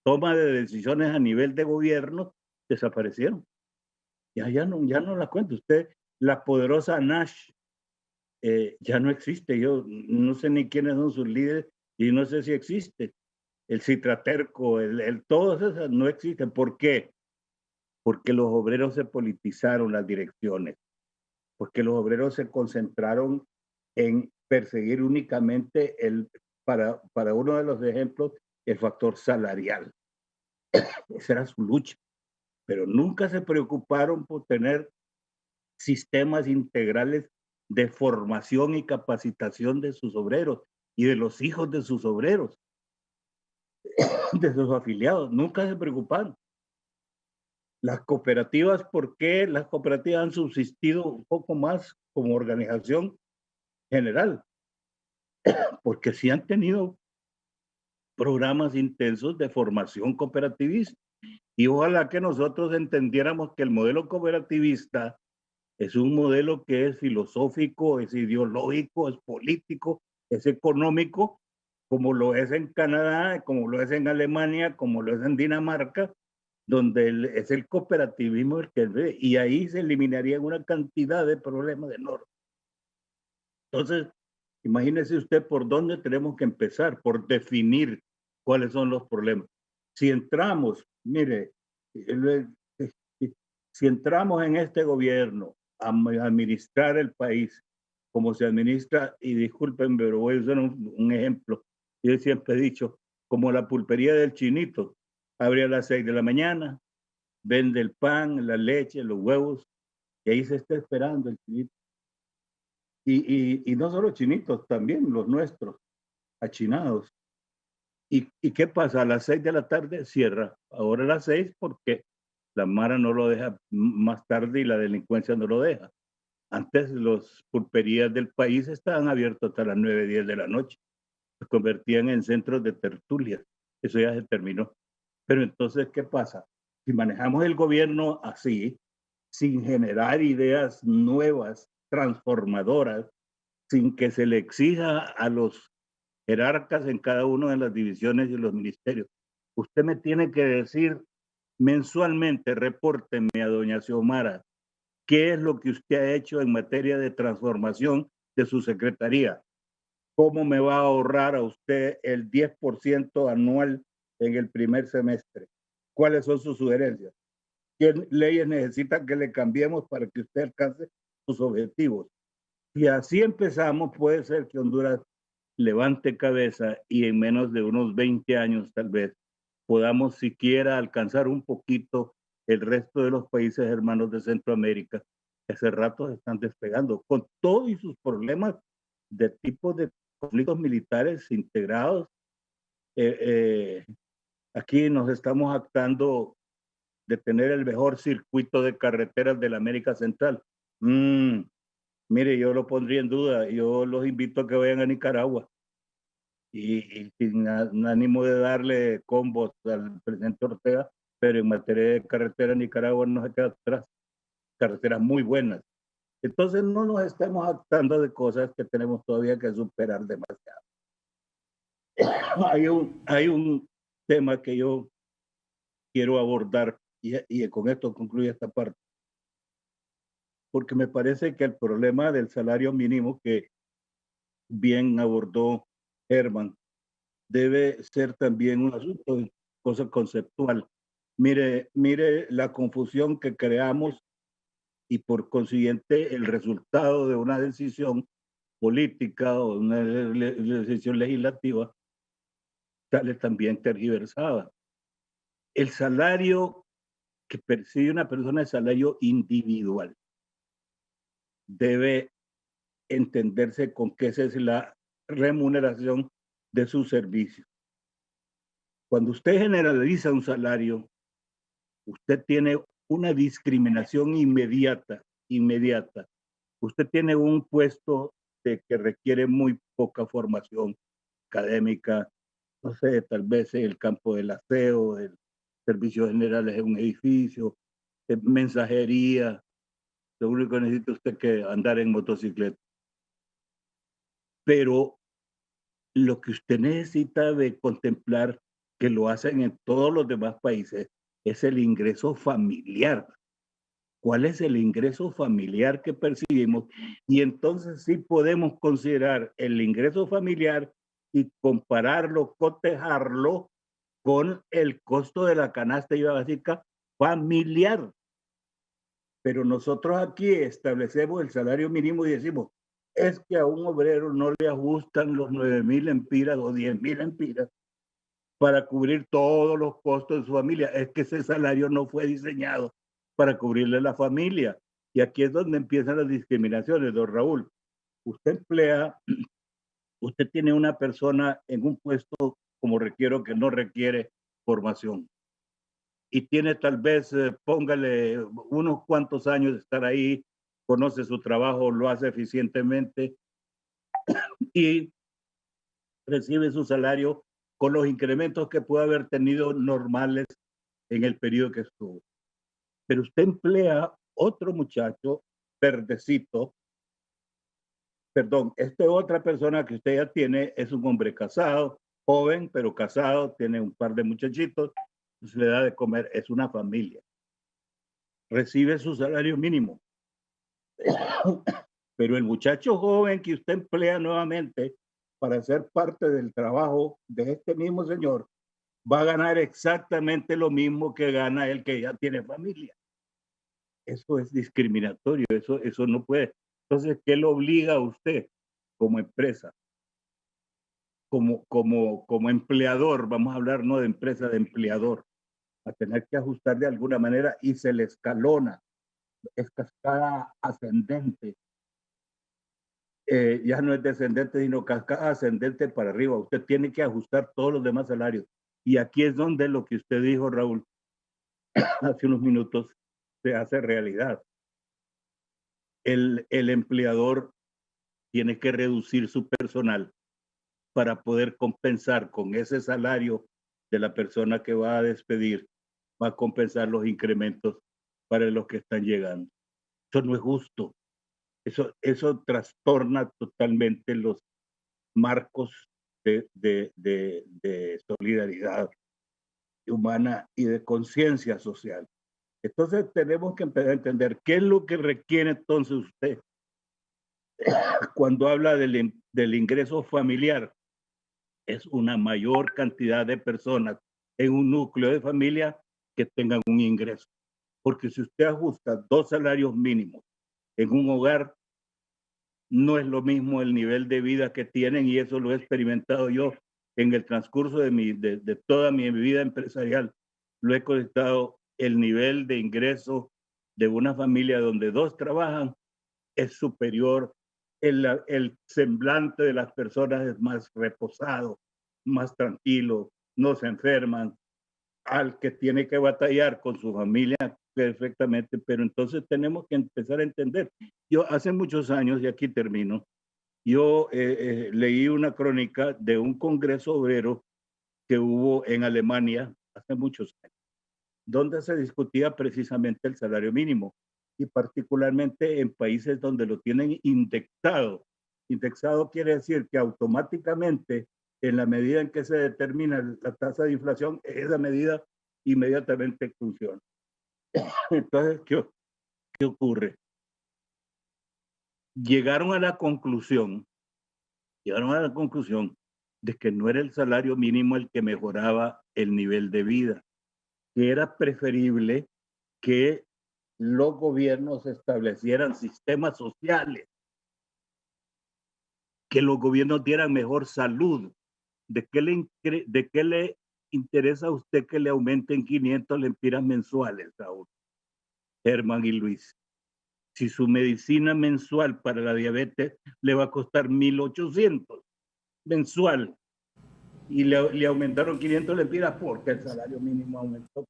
toma de decisiones a nivel de gobierno, desaparecieron. Ya no la cuento. Usted, la poderosa Nash, ya no existe. Yo no sé ni quiénes son sus líderes y no sé si existe. El Citraterco, todos esos no existen. ¿Por qué? Porque los obreros se politizaron las direcciones, porque los obreros se concentraron en perseguir únicamente para uno de los ejemplos, el factor salarial. Esa era su lucha, pero nunca se preocuparon por tener sistemas integrales de formación y capacitación de sus obreros y de los hijos de sus obreros, de sus afiliados. Nunca se preocuparon. Las cooperativas, ¿por qué las cooperativas han subsistido un poco más como organización general? Porque sí han tenido programas intensos de formación cooperativista. Y ojalá que nosotros entendiéramos que el modelo cooperativista es un modelo que es filosófico, es ideológico, es político, es económico, como lo es en Canadá, como lo es en Alemania, como lo es en Dinamarca, donde es el cooperativismo el que ve, y ahí se eliminaría una cantidad de problemas enormes. Entonces, imagínese usted por dónde tenemos que empezar, por definir cuáles son los problemas. Si entramos, mire, si entramos en este gobierno a administrar el país como se administra, y disculpen, pero voy a usar un ejemplo, yo siempre he dicho, como la pulpería del Chinito, abre a las 6 de la mañana, vende el pan, la leche, los huevos, y ahí se está esperando el Chinito. Y no solo chinitos, también los nuestros, achinados. ¿Y qué pasa? A las 6 de la tarde cierra. Ahora a las 6 porque la Mara no lo deja más tarde y la delincuencia no lo deja. Antes las pulperías del país estaban abiertas hasta las 9, 10 de la noche. Se convertían en centros de tertulias. Eso ya se terminó. Pero entonces, ¿qué pasa? Si manejamos el gobierno así, sin generar ideas nuevas, transformadoras, sin que se le exija a los jerarcas en cada una de las divisiones y los ministerios. Usted me tiene que decir mensualmente, repórteme a doña Xiomara, qué es lo que usted ha hecho en materia de transformación de su secretaría. ¿Cómo me va a ahorrar a usted el 10% anual en el primer semestre? ¿Cuáles son sus sugerencias? ¿Qué leyes necesitan que le cambiemos para que usted alcance sus objetivos? Si así empezamos, puede ser que Honduras levante cabeza y en menos de unos 20 años tal vez podamos siquiera alcanzar un poquito el resto de los países hermanos de Centroamérica, que hace rato están despegando, con todos sus problemas de tipo de conflictos militares integrados. Aquí nos estamos jactando de tener el mejor circuito de carreteras de la América Central. Mire, yo lo pondría en duda. Yo los invito a que vayan a Nicaragua y sin ánimo de darle combos al presidente Ortega, pero en materia de carretera Nicaragua no se queda atrás. Carreteras muy buenas. Entonces no nos estemos jactando de cosas que tenemos todavía que superar demasiado. Hay un tema que yo quiero abordar y con esto concluye esta parte. porque me parece que el problema del salario mínimo que bien abordó Herman debe ser también un asunto de cosa conceptual. Mire la confusión que creamos y por consiguiente el resultado de una decisión política o una decisión legislativa sale también tergiversada. El salario que percibe una persona es salario individual. Debe entenderse con que esa es la remuneración de su servicio. Cuando usted generaliza un salario, usted tiene una discriminación inmediata. Usted tiene un puesto que requiere muy poca formación académica, no sé, tal vez en el campo del aseo, del servicios generales de un edificio, de mensajería. Lo único que necesita usted es que andar en motocicleta. Pero lo que usted necesita de contemplar, que lo hacen en todos los demás países, es el ingreso familiar. ¿Cuál es el ingreso familiar que percibimos? Y entonces sí podemos considerar el ingreso familiar y compararlo, cotejarlo con el costo de la canasta básica familiar. Pero nosotros aquí establecemos el salario mínimo y decimos, es que a un obrero no le ajustan los 9.000 empiras o 10.000 empiras para cubrir todos los costos de su familia. Es que ese salario no fue diseñado para cubrirle la familia. Y aquí es donde empiezan las discriminaciones, don Raúl. Usted tiene una persona en un puesto como requiero que no requiere formación. Y tiene tal vez, póngale unos cuantos años de estar ahí, conoce su trabajo, lo hace eficientemente y recibe su salario con los incrementos que puede haber tenido normales en el periodo que estuvo. Pero usted emplea otro muchacho verdecito, otra persona que usted ya tiene es un hombre casado, joven, pero casado, tiene un par de muchachitos, le da de comer, es una familia. Recibe su salario mínimo. Pero el muchacho joven que usted emplea nuevamente para ser parte del trabajo de este mismo señor, va a ganar exactamente lo mismo que gana el que ya tiene familia. Eso es discriminatorio, eso no puede. Entonces, ¿qué lo obliga a usted como empresa? Como empleador, vamos a hablar no de empresa, de empleador, a tener que ajustar de alguna manera y se le escalona, es cascada ascendente. Ya no es descendente, sino cascada ascendente para arriba. Usted tiene que ajustar todos los demás salarios. Y aquí es donde lo que usted dijo, Raúl, hace unos minutos, se hace realidad. El empleador tiene que reducir su personal para poder compensar con ese salario de la persona que va a despedir, va a compensar los incrementos para los que están llegando. Eso no es justo. Eso trastorna totalmente los marcos de solidaridad humana y de conciencia social. Entonces tenemos que empezar a entender qué es lo que requiere entonces usted cuando habla del ingreso familiar. Es una mayor cantidad de personas en un núcleo de familia que tengan un ingreso. Porque si usted ajusta 2 salarios mínimos en un hogar, no es lo mismo el nivel de vida que tienen, y eso lo he experimentado yo en el transcurso de toda mi vida empresarial. Lo he conectado, el nivel de ingreso de una familia donde 2 trabajan es superior, el semblante de las personas es más reposado, más tranquilo, no se enferman, al que tiene que batallar con su familia perfectamente, pero entonces tenemos que empezar a entender. Yo hace muchos años, y aquí termino, yo leí una crónica de un congreso obrero que hubo en Alemania hace muchos años, donde se discutía precisamente el salario mínimo, y particularmente en países donde lo tienen indexado. Indexado quiere decir que automáticamente, en la medida en que se determina la tasa de inflación, esa medida inmediatamente funciona. Entonces, ¿qué ocurre? llegaron a la conclusión de que no era el salario mínimo el que mejoraba el nivel de vida, que era preferible que los gobiernos establecieran sistemas sociales, que los gobiernos dieran mejor salud. ¿De qué le interesa a usted que le aumenten 500 lempiras mensuales, Raúl, Germán y Luis? Si su medicina mensual para la diabetes le va a costar 1.800 mensual y le aumentaron 500 lempiras porque el salario mínimo aumentó.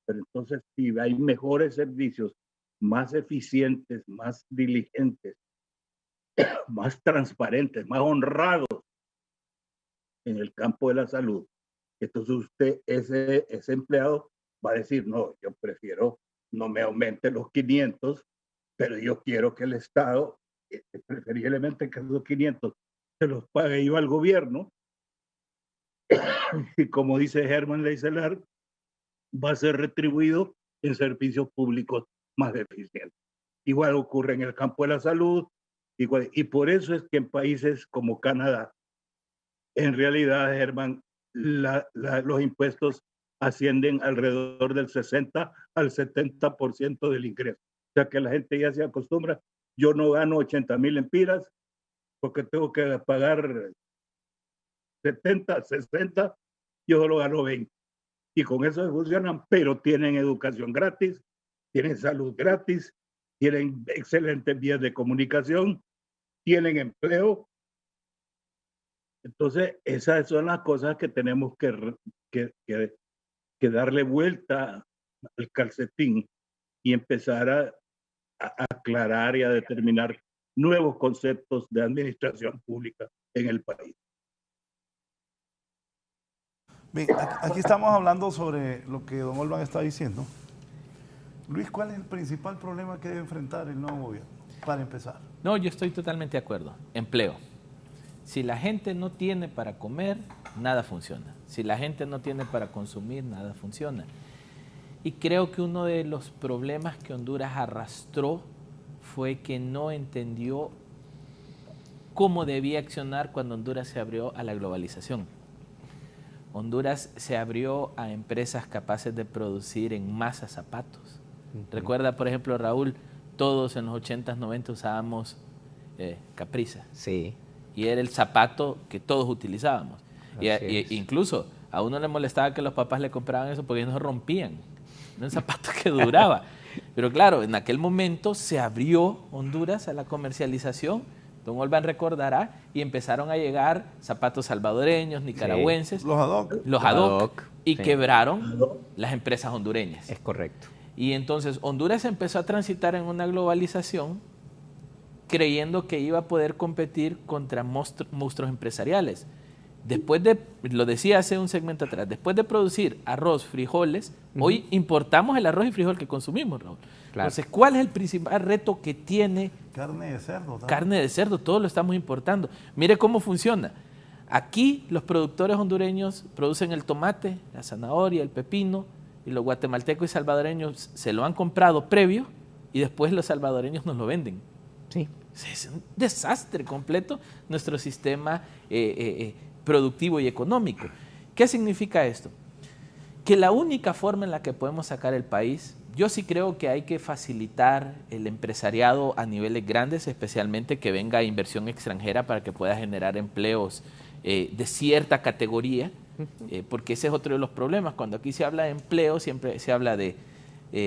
Pero entonces, si hay mejores servicios, más eficientes, más diligentes, más transparentes, más honrados en el campo de la salud, entonces usted, ese empleado va a decir, no, yo prefiero no me aumente los 500, pero yo quiero que el Estado, preferiblemente que esos 500 se los pague yo al gobierno, y como dice Germán Leiselar, va a ser retribuido en servicios públicos más eficientes. Igual ocurre en el campo de la salud, igual, y por eso es que en países como Canadá, en realidad, Germán, los impuestos ascienden alrededor del 60 al 70% del ingreso. O sea que la gente ya se acostumbra. Yo no gano 80,000 lempiras porque tengo que pagar 70, 60, yo solo gano 20. Y con eso funcionan, pero tienen educación gratis, tienen salud gratis, tienen excelentes vías de comunicación, tienen empleo. Entonces, esas son las cosas que tenemos que darle vuelta al calcetín y empezar a aclarar y a determinar nuevos conceptos de administración pública en el país. Bien, aquí estamos hablando sobre lo que don Olvan está diciendo. Luis, ¿cuál es el principal problema que debe enfrentar el nuevo gobierno? Para empezar. No, yo estoy totalmente de acuerdo. Empleo. Si la gente no tiene para comer, nada funciona. Si la gente no tiene para consumir, nada funciona. Y creo que uno de los problemas que Honduras arrastró fue que no entendió cómo debía accionar cuando Honduras se abrió a la globalización. Honduras se abrió a empresas capaces de producir en masa zapatos. Recuerda, por ejemplo, Raúl, todos en los 80s, 90s usábamos Capriza. Sí. Y era el zapato que todos utilizábamos. Y incluso a uno le molestaba que los papás le compraban eso porque no se rompían. Era un zapato que duraba. Pero claro, en aquel momento se abrió Honduras a la comercialización. Don Olvan recordará, y empezaron a llegar zapatos salvadoreños, nicaragüenses. Sí. Los ad hoc. Los ad hoc. Y quebraron las empresas hondureñas. Es correcto. Y entonces Honduras empezó a transitar en una globalización creyendo que iba a poder competir contra monstruos empresariales. Después de, lo decía hace un segmento atrás, después de producir arroz, frijoles, hoy importamos el arroz y frijol que consumimos, Raúl. Claro. Entonces, ¿cuál es el principal reto que tiene? Carne de cerdo. ¿También? Carne de cerdo, todo lo estamos importando. Mire cómo funciona. Aquí los productores hondureños producen el tomate, la zanahoria, el pepino, y los guatemaltecos y salvadoreños se lo han comprado previo y después los salvadoreños nos lo venden. Sí. Es un desastre completo nuestro sistema productivo y económico. ¿Qué significa esto? Que la única forma en la que podemos sacar el país, yo sí creo que hay que facilitar el empresariado a niveles grandes, especialmente que venga inversión extranjera para que pueda generar empleos de cierta categoría, porque ese es otro de los problemas. Cuando aquí se habla de empleo, siempre se habla de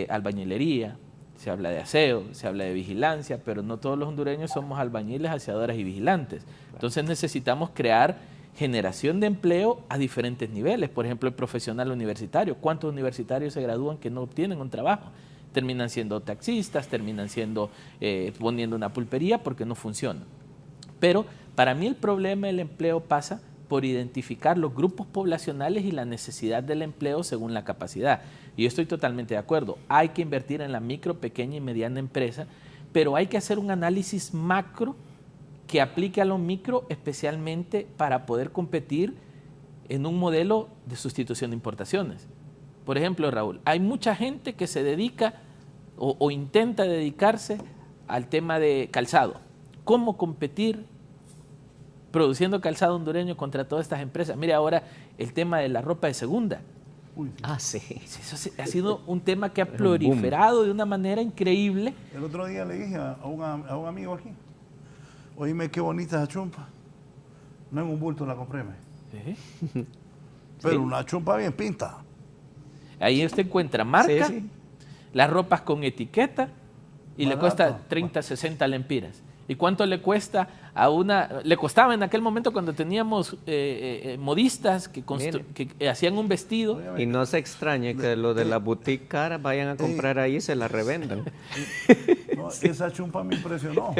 albañilería, se habla de aseo, se habla de vigilancia, pero no todos los hondureños somos albañiles, aseadoras y vigilantes. Entonces necesitamos crear generación de empleo a diferentes niveles. Por ejemplo, el profesional universitario. ¿Cuántos universitarios se gradúan que no obtienen un trabajo? Terminan siendo taxistas, terminan siendo poniendo una pulpería porque no funciona. Pero para mí el problema del empleo pasa por identificar los grupos poblacionales y la necesidad del empleo según la capacidad. Y yo estoy totalmente de acuerdo. Hay que invertir en la micro, pequeña y mediana empresa, pero hay que hacer un análisis macro que aplique a lo micro, especialmente para poder competir en un modelo de sustitución de importaciones. Por ejemplo, Raúl, hay mucha gente que se dedica o intenta dedicarse al tema de calzado. ¿Cómo competir produciendo calzado hondureño contra todas estas empresas? Mire ahora el tema de la ropa de segunda. Sí. Eso ha sido un tema que ha proliferado de una manera increíble. El otro día le dije a un amigo aquí, oíme qué bonita esa chumpa. No en un bulto la compré, pero una chumpa bien pinta. Ahí usted encuentra marca, las ropas con etiqueta y barato, le cuesta 30, 60 lempiras. ¿Y cuánto le cuesta a una? Le costaba en aquel momento cuando teníamos modistas que hacían un vestido. Y no se extrañe que los de la boutique cara vayan a comprar ahí y se la revendan. No, esa chumpa me impresionó.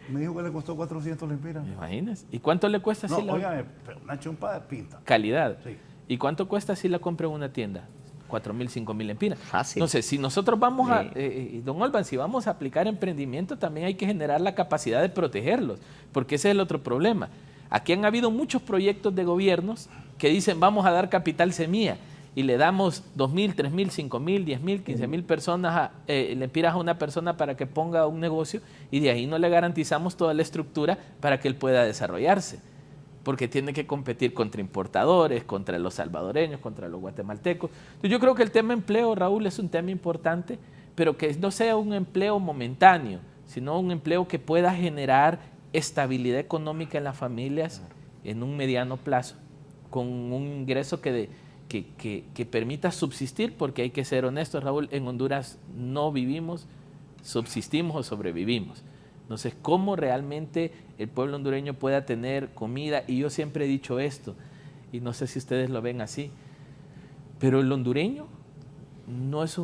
Me dijo que le costó 400 lempiras. Imagínese. ¿Y cuánto le cuesta si óigame, una chumpa de pinta. Calidad. Sí. ¿Y cuánto cuesta si la compra en una tienda? 4.000, 5.000 lempiras. Fácil. Entonces, si nosotros vamos don Olvan, si vamos a aplicar emprendimiento, también hay que generar la capacidad de protegerlos, porque ese es el otro problema. Aquí han habido muchos proyectos de gobiernos que dicen vamos a dar capital semilla y le damos 2.000, 3.000, 5.000, 10.000, 15.000 personas, lempiras a una persona para que ponga un negocio y de ahí no le garantizamos toda la estructura para que él pueda desarrollarse. Porque tiene que competir contra importadores, contra los salvadoreños, contra los guatemaltecos. Entonces yo creo que el tema empleo, Raúl, es un tema importante, pero que no sea un empleo momentáneo, sino un empleo que pueda generar estabilidad económica en las familias en un mediano plazo, con un ingreso que permita subsistir, porque hay que ser honestos, Raúl, en Honduras no vivimos, subsistimos o sobrevivimos. Entonces, ¿cómo realmente el pueblo hondureño pueda tener comida? Y yo siempre he dicho esto, y no sé si ustedes lo ven así, pero el hondureño no es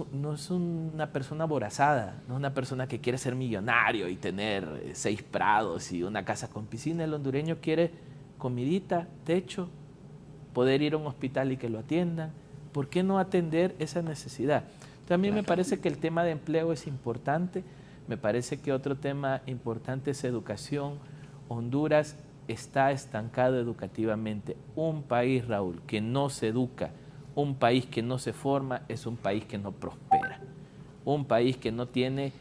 una persona aborazada, no es una persona que quiere ser millonario y tener 6 prados y una casa con piscina. El hondureño quiere comidita, techo, poder ir a un hospital y que lo atiendan. ¿Por qué no atender esa necesidad? También me parece que el tema de empleo es importante. Me parece que otro tema importante es educación. Honduras está estancado educativamente. Un país, Raúl, que no se educa, un país que no se forma, es un país que no prospera. Un país que no tiene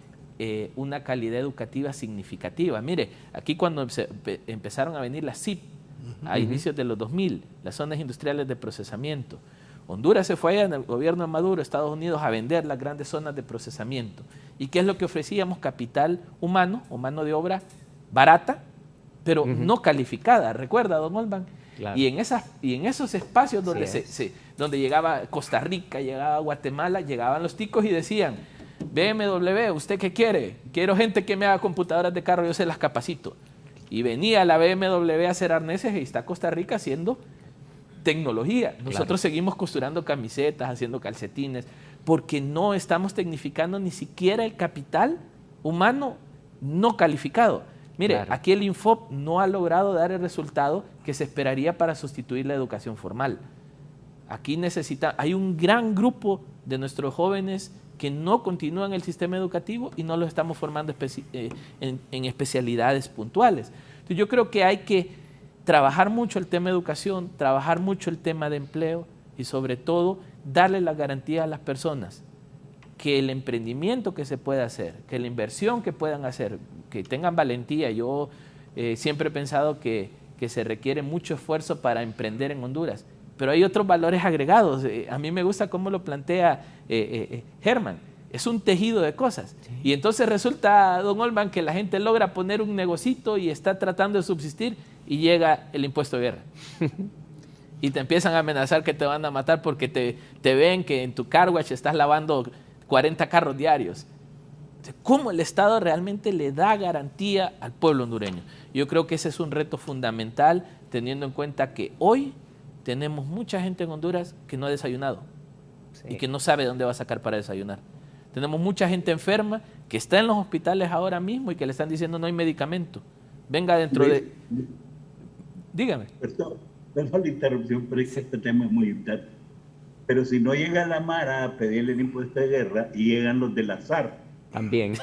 una calidad educativa significativa. Mire, aquí cuando empezaron a venir las CIP, a inicios de los 2000, las zonas industriales de procesamiento, Honduras se fue allá en el gobierno de Maduro, Estados Unidos, a vender las grandes zonas de procesamiento. ¿Y qué es lo que ofrecíamos? Capital humano o mano de obra barata, pero no calificada. ¿Recuerda, don Olvan? Claro. Y en esos espacios donde, donde llegaba Costa Rica, llegaba Guatemala, llegaban los ticos y decían, BMW, ¿usted qué quiere? Quiero gente que me haga computadoras de carro, yo se las capacito. Y venía la BMW a hacer arneses y está Costa Rica haciendo tecnología. Nosotros seguimos costurando camisetas, haciendo calcetines, porque no estamos tecnificando ni siquiera el capital humano no calificado. Mire, aquí el Infop no ha logrado dar el resultado que se esperaría para sustituir la educación formal. Aquí hay un gran grupo de nuestros jóvenes que no continúan el sistema educativo y no los estamos formando en especialidades puntuales. Entonces yo creo que hay que trabajar mucho el tema de educación, trabajar mucho el tema de empleo y sobre todo darle la garantía a las personas que el emprendimiento que se pueda hacer, que la inversión que puedan hacer, que tengan valentía. Yo siempre he pensado que se requiere mucho esfuerzo para emprender en Honduras, pero hay otros valores agregados. A mí me gusta cómo lo plantea Germán. Es un tejido de cosas. Sí. Y entonces resulta, don Olvan, que la gente logra poner un negocito y está tratando de subsistir y llega el impuesto de guerra. Y te empiezan a amenazar que te van a matar porque te ven que en tu car wash estás lavando 40 carros diarios. ¿Cómo el Estado realmente le da garantía al pueblo hondureño? Yo creo que ese es un reto fundamental, teniendo en cuenta que hoy tenemos mucha gente en Honduras que no ha desayunado y que no sabe dónde va a sacar para desayunar. Tenemos mucha gente enferma que está en los hospitales ahora mismo y que le están diciendo no hay medicamento. Venga dentro de... Dígame. Perdón la interrupción, pero es que este tema es muy importante. Pero si no llega la Mara a pedirle el impuesto de guerra y llegan los del azar. También.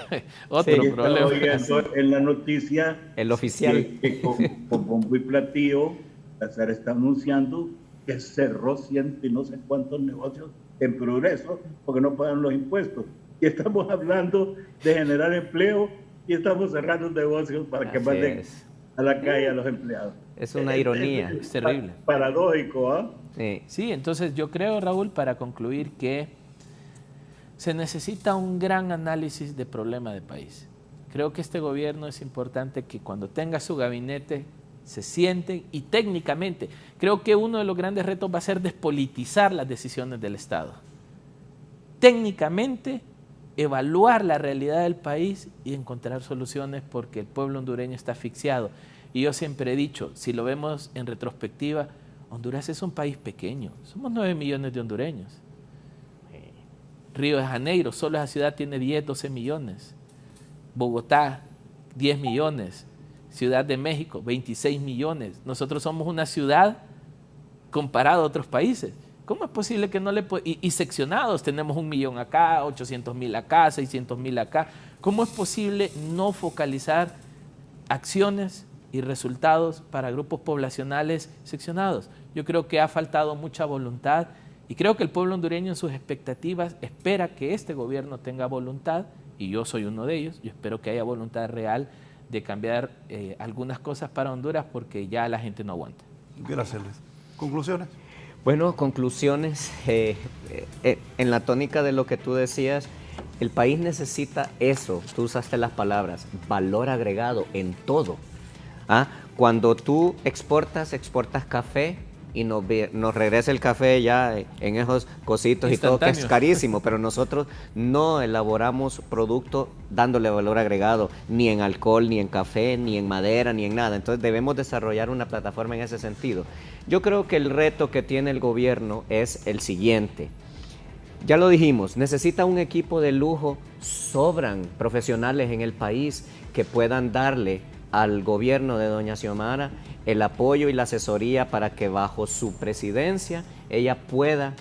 Otro problema. Oyendo en la noticia el oficial. Que con bombo y platillo, azar está anunciando que cerró 100 y no sé cuántos negocios en Progreso porque no pagan los impuestos. Y estamos hablando de generar empleo y estamos cerrando un negocio para que manden a la calle a los empleados. Es una ironía. Es terrible. Paradójico, ¿ah? Sí, entonces yo creo, Raúl, para concluir, que se necesita un gran análisis de problema de país. Creo que este gobierno es importante que cuando tenga su gabinete se sienten y técnicamente, creo que uno de los grandes retos va a ser despolitizar las decisiones del Estado. Técnicamente, evaluar la realidad del país y encontrar soluciones porque el pueblo hondureño está asfixiado. Y yo siempre he dicho, si lo vemos en retrospectiva, Honduras es un país pequeño, somos 9 millones de hondureños. Río de Janeiro, solo esa ciudad tiene 10, 12 millones. Bogotá, 10 millones. Ciudad de México, 26 millones. Nosotros somos una ciudad comparado a otros países. ¿Cómo es posible que no le y seccionados? Tenemos 1 millón acá, 800,000 acá, 600,000 acá. ¿Cómo es posible no focalizar acciones y resultados para grupos poblacionales seccionados? Yo creo que ha faltado mucha voluntad y creo que el pueblo hondureño en sus expectativas espera que este gobierno tenga voluntad, y yo soy uno de ellos. Yo espero que haya voluntad real de cambiar algunas cosas para Honduras porque ya la gente no aguanta. Gracias, Luis. ¿Conclusiones? Bueno, conclusiones. En la tónica de lo que tú decías, el país necesita eso. Tú usaste las palabras, valor agregado en todo. Cuando tú exportas café y nos regresa el café ya en esos cositos y todo, que es carísimo, pero nosotros no elaboramos producto dándole valor agregado, ni en alcohol, ni en café, ni en madera, ni en nada. Entonces debemos desarrollar una plataforma en ese sentido. Yo creo que el reto que tiene el gobierno es el siguiente. Ya lo dijimos, necesita un equipo de lujo, sobran profesionales en el país que puedan darle al gobierno de doña Xiomara el apoyo y la asesoría para que bajo su presidencia ella pueda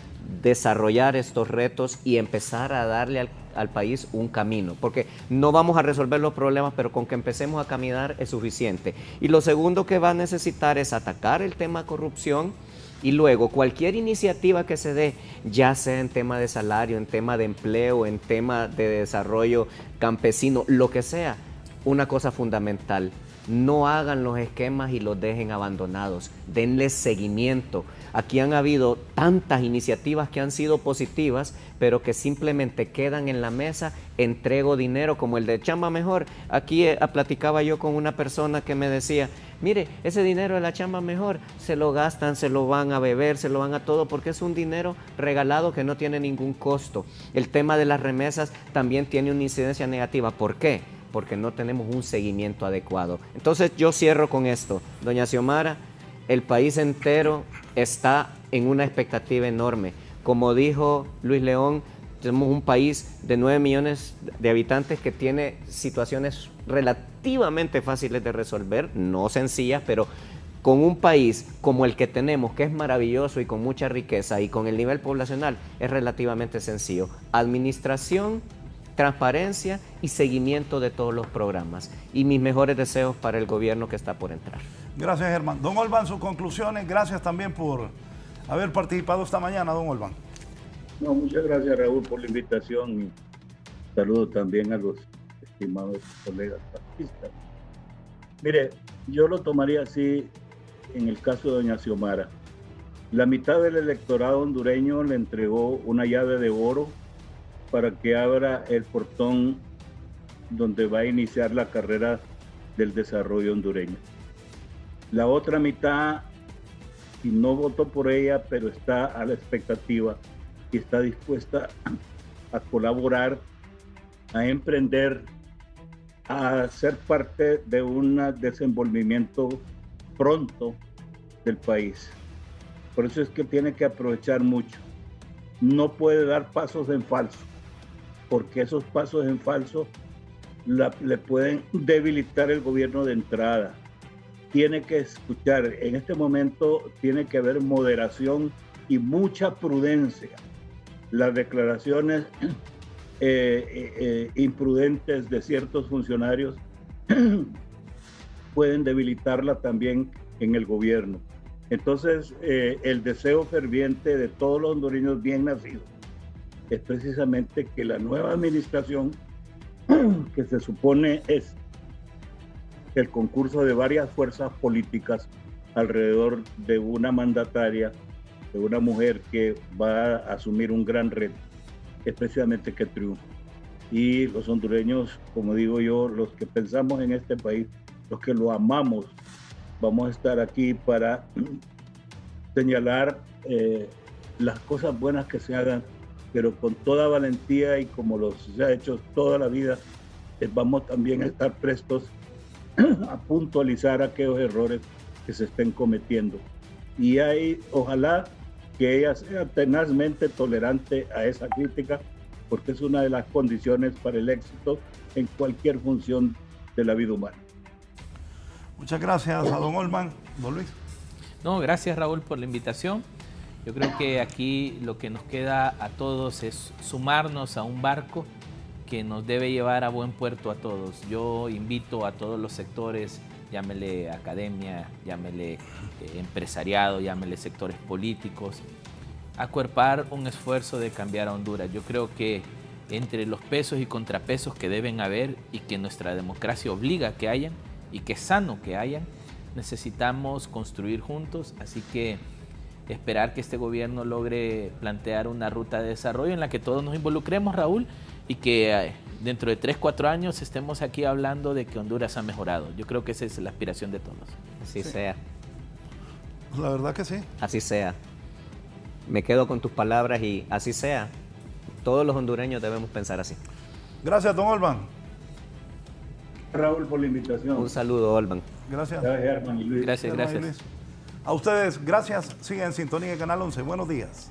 desarrollar estos retos y empezar a darle al país un camino, porque no vamos a resolver los problemas, pero con que empecemos a caminar es suficiente. Y lo segundo que va a necesitar es atacar el tema corrupción y luego cualquier iniciativa que se dé, ya sea en tema de salario, en tema de empleo, en tema de desarrollo campesino, lo que sea, una cosa fundamental: no hagan los esquemas y los dejen abandonados, denles seguimiento. Aquí han habido tantas iniciativas que han sido positivas, pero que simplemente quedan en la mesa, entrego dinero, como el de Chamba Mejor. Aquí platicaba yo con una persona que me decía, mire, ese dinero de la Chamba Mejor se lo gastan, se lo van a beber, se lo van a todo, porque es un dinero regalado que no tiene ningún costo. El tema de las remesas también tiene una incidencia negativa. ¿Por qué? Porque no tenemos un seguimiento adecuado. Entonces yo cierro con esto. Doña Xiomara, el país entero está en una expectativa enorme. Como dijo Luis León, tenemos un país de 9 millones de habitantes que tiene situaciones relativamente fáciles de resolver, no sencillas, pero con un país como el que tenemos, que es maravilloso y con mucha riqueza y con el nivel poblacional, es relativamente sencillo. Administración, transparencia y seguimiento de todos los programas. Y mis mejores deseos para el gobierno que está por entrar. Gracias, Germán. Don Olvan, sus conclusiones. Gracias también por haber participado esta mañana, don Olvan. No, muchas gracias, Raúl, por la invitación. Y saludo también a los estimados colegas artistas. Mire, yo lo tomaría así en el caso de doña Xiomara. La mitad del electorado hondureño le entregó una llave de oro para que abra el portón donde va a iniciar la carrera del desarrollo hondureño. La otra mitad, y no votó por ella, pero está a la expectativa y está dispuesta a colaborar, a emprender, a ser parte de un desenvolvimiento pronto del país. Por eso es que tiene que aprovechar mucho. No puede dar pasos en falso, porque esos pasos en falso le pueden debilitar el gobierno de entrada. Tiene que escuchar, en este momento tiene que haber moderación y mucha prudencia. Las declaraciones imprudentes de ciertos funcionarios pueden debilitarla también en el gobierno. Entonces, el deseo ferviente de todos los hondureños bien nacidos es precisamente que la nueva administración que se supone es el concurso de varias fuerzas políticas alrededor de una mandataria, de una mujer que va a asumir un gran reto, especialmente que triunfe. Y los hondureños, como digo yo, los que pensamos en este país, los que lo amamos, vamos a estar aquí para señalar las cosas buenas que se hagan, pero con toda valentía y como se ha hecho toda la vida, vamos también a estar prestos a puntualizar aquellos errores que se estén cometiendo. Y ojalá que ella sea tenazmente tolerante a esa crítica, porque es una de las condiciones para el éxito en cualquier función de la vida humana. Muchas gracias a don Olman. Don Luis. No, gracias Raúl por la invitación. Yo creo que aquí lo que nos queda a todos es sumarnos a un barco que nos debe llevar a buen puerto a todos. Yo invito a todos los sectores, llámele academia, llámele empresariado, llámele sectores políticos, a acuerpar un esfuerzo de cambiar a Honduras. Yo creo que entre los pesos y contrapesos que deben haber y que nuestra democracia obliga que hayan y que es sano que hayan, necesitamos construir juntos, así que esperar que este gobierno logre plantear una ruta de desarrollo en la que todos nos involucremos, Raúl, y que dentro de 3, 4 años estemos aquí hablando de que Honduras ha mejorado. Yo creo que esa es la aspiración de todos. Así sea. La verdad que sí. Así sea. Me quedo con tus palabras y así sea. Todos los hondureños debemos pensar así. Gracias, don Olman. Raúl, por la invitación. Un saludo, Olman. Gracias. Gracias, Herman y Luis. Gracias, Gracias. gracias. A ustedes, gracias. Sigan en sintonía de Canal 11. Buenos días.